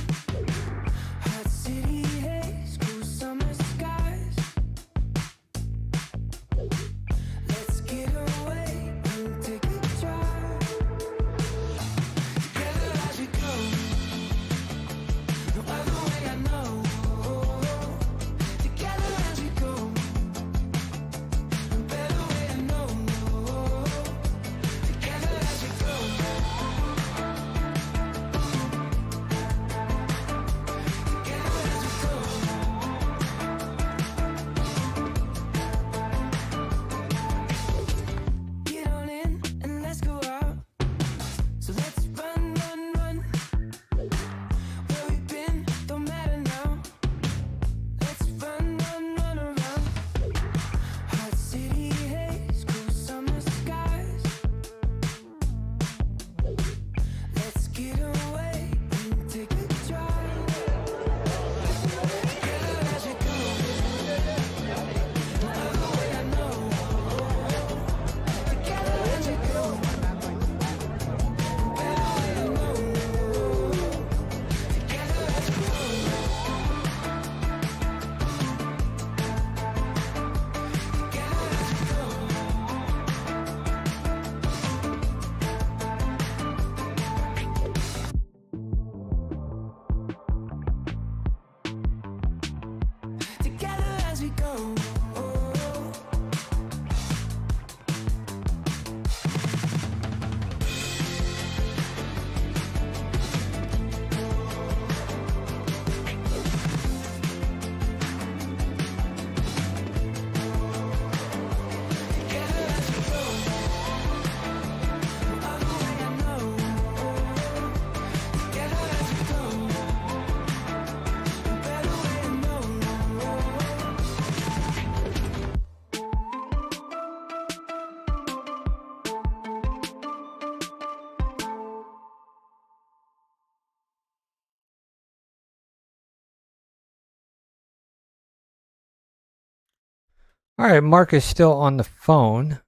All right, Mark is still on the phone.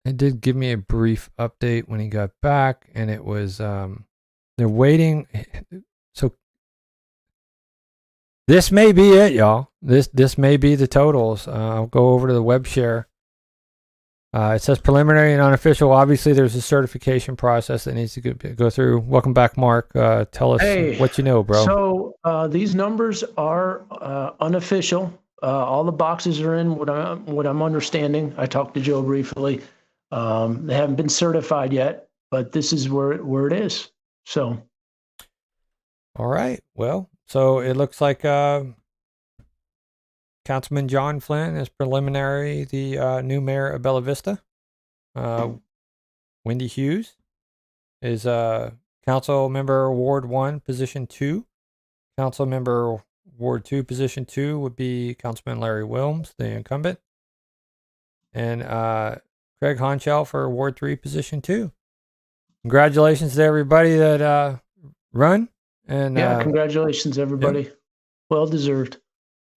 It did give me a brief update when he got back, and it was they're waiting. So this may be it, y'all. This may be the totals. I'll go over to the web share. It says preliminary and unofficial. Obviously, there's a certification process that needs to go through. Welcome back, Mark. Tell us what you know, bro. So these numbers are unofficial. All the boxes are in what I'm understanding. I talked to Joe briefly. They haven't been certified yet, but this is where it is. So. All right. Well, so it looks like Councilman John Flynn is preliminary, the new mayor of Bella Vista. Wendy Hughes is council member Ward 1, position 2. Council member Ward 2, position 2 would be Councilman Larry Wilms, the incumbent. And Craig Honchell for Ward 3, position 2. Congratulations to everybody that run. And yeah, congratulations, everybody. Yep. Well deserved.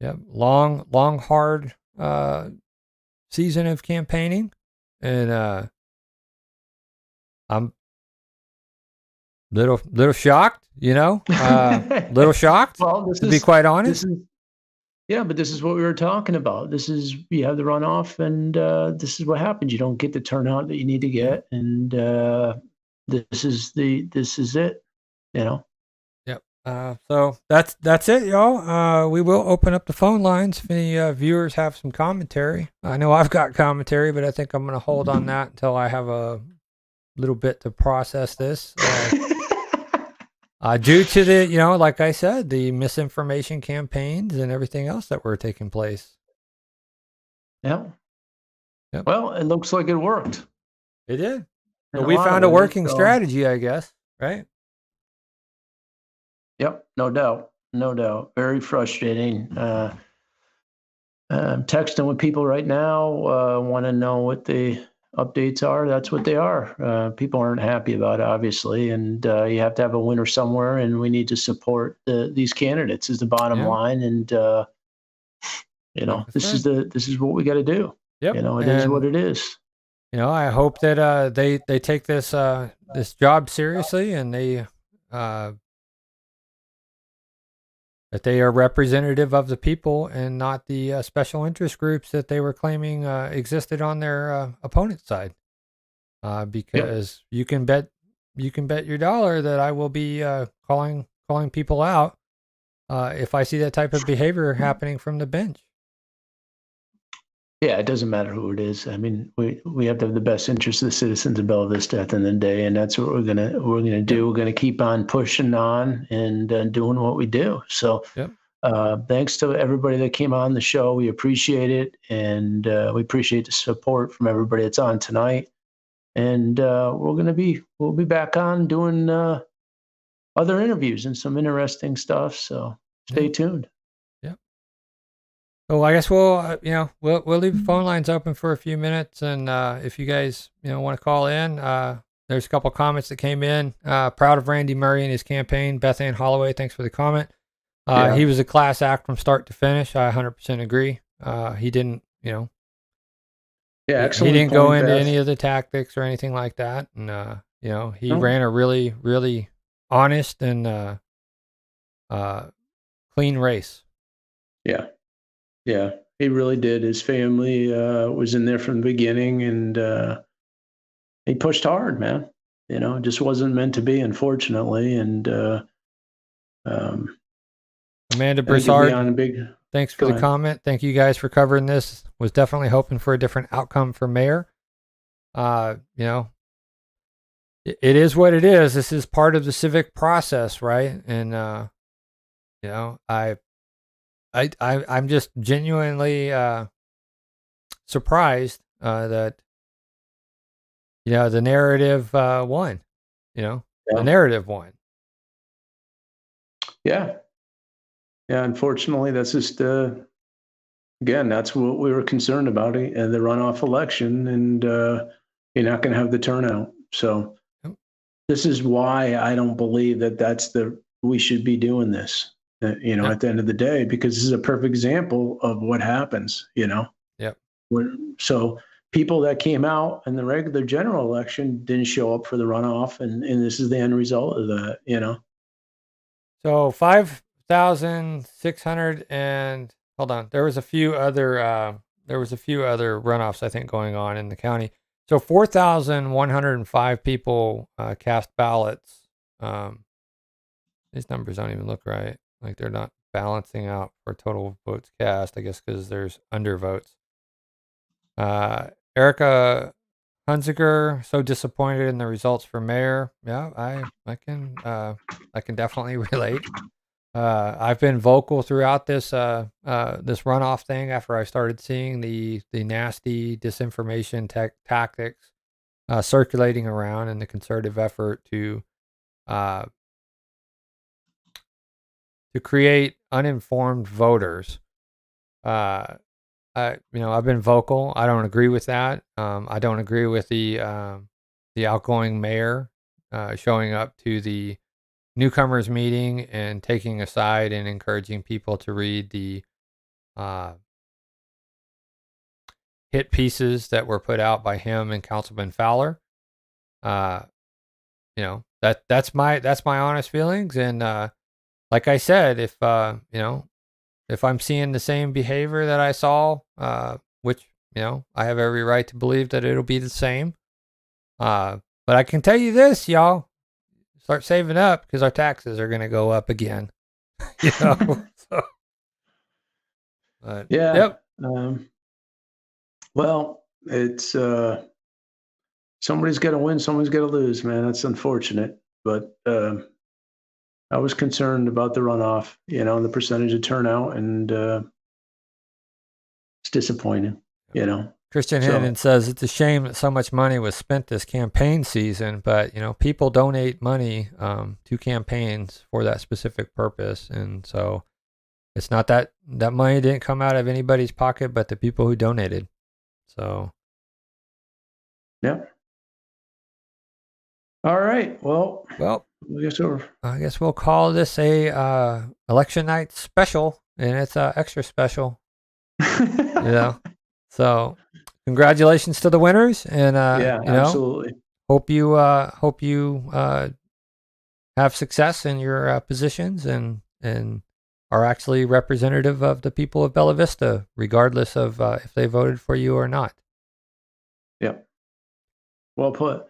Yep. Long, hard season of campaigning. And I'm little shocked, little shocked, well, to be quite honest. But this is what we were talking about. You have the runoff, and this is what happens. You don't get the turnout that you need to get, and this is it, Yep. So that's it, y'all. We will open up the phone lines if any viewers have some commentary. I know I've got commentary, but I think I'm going to hold on that until I have a little bit to process this. Due to the, like I said, the misinformation campaigns and everything else that were taking place. Yep. Well, it looks like it worked. It did. So we found a working strategy, I guess, right? Yep, no doubt. Very frustrating. I'm texting with people right now, want to know what the updates are. That's what they are. People aren't happy about it, obviously, and you have to have a winner somewhere, and we need to support these candidates is the bottom line. And this is what we got to do. Yep. It is what it is. I hope that they take this job seriously, and that they are representative of the people and not the special interest groups that they were claiming existed on their opponent's side. Because you can bet your dollar that I will be calling people out if I see that type of behavior happening from the bench. Yeah, it doesn't matter who it is. I mean, we have to have the best interest of the citizens of Bella Vista at the end of the day, and that's what we're gonna do. We're gonna keep on pushing on and doing what we do. So, thanks to everybody that came on the show. We appreciate it, and we appreciate the support from everybody that's on tonight. And we'll be back on doing other interviews and some interesting stuff. So stay tuned. So I guess we'll leave the phone lines open for a few minutes, and if you guys want to call in, there's a couple comments that came in. Proud of Randy Murray and his campaign. Beth Ann Holloway, thanks for the comment. He was a class act from start to finish. I 100% agree. He didn't, excellent. He didn't go into any of the tactics or anything like that, and he ran a really, really honest and clean race. Yeah, he really did. His family was in there from the beginning, and he pushed hard, man. It just wasn't meant to be, unfortunately. And Amanda Broussard, thanks for the comment. Thank you guys for covering this. Was definitely hoping for a different outcome for mayor. It is what it is. This is part of the civic process, right? And I'm just genuinely surprised that the narrative won. The narrative won. Yeah. Unfortunately, that's just again, that's what we were concerned about the runoff election, and you're not going to have the turnout. So this is why I don't believe that we should be doing this. at the end of the day, because this is a perfect example of what happens, Yep. So people that came out in the regular general election didn't show up for the runoff, and this is the end result of that. So 5,600 and hold on. There was a few other runoffs I think going on in the county. So 4,105 people cast ballots. These numbers don't even look right. Like they're not balancing out for total votes cast, I guess because there's undervotes. Erica Hunziker, so disappointed in the results for mayor. Yeah, I can definitely relate. I've been vocal throughout this this runoff thing after I started seeing the nasty disinformation tactics circulating around in the concerted effort to create uninformed voters. I've been vocal. I don't agree with that. I don't agree with the outgoing mayor showing up to the newcomers meeting and taking a side and encouraging people to read the hit pieces that were put out by him and Councilman Fowler. That's my honest feelings. And like I said, if if I'm seeing the same behavior that I saw, which I have every right to believe that it'll be the same. But I can tell you this, y'all. Start saving up because our taxes are going to go up again. So, Yeah. Yep. Well, it's somebody's got to win, somebody's got to lose, man. That's unfortunate, but I was concerned about the runoff, the percentage of turnout, and it's disappointing, Christian So- Hennon says it's a shame that so much money was spent this campaign season, but people donate money to campaigns for that specific purpose, and so it's not that money didn't come out of anybody's pocket, but the people who donated. So, Yeah. All right. Well, I guess we'll call this a election night special, and it's extra special. So congratulations to the winners, and absolutely. hope you have success in your positions and are actually representative of the people of Bella Vista, regardless of if they voted for you or not. Yep. Well put.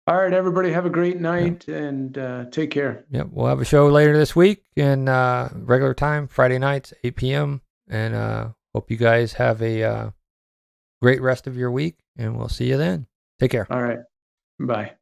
All right, everybody, have a great night and take care. Yep, we'll have a show later this week in regular time, Friday nights, 8 p.m. And hope you guys have a great rest of your week, and we'll see you then. Take care. All right. Bye.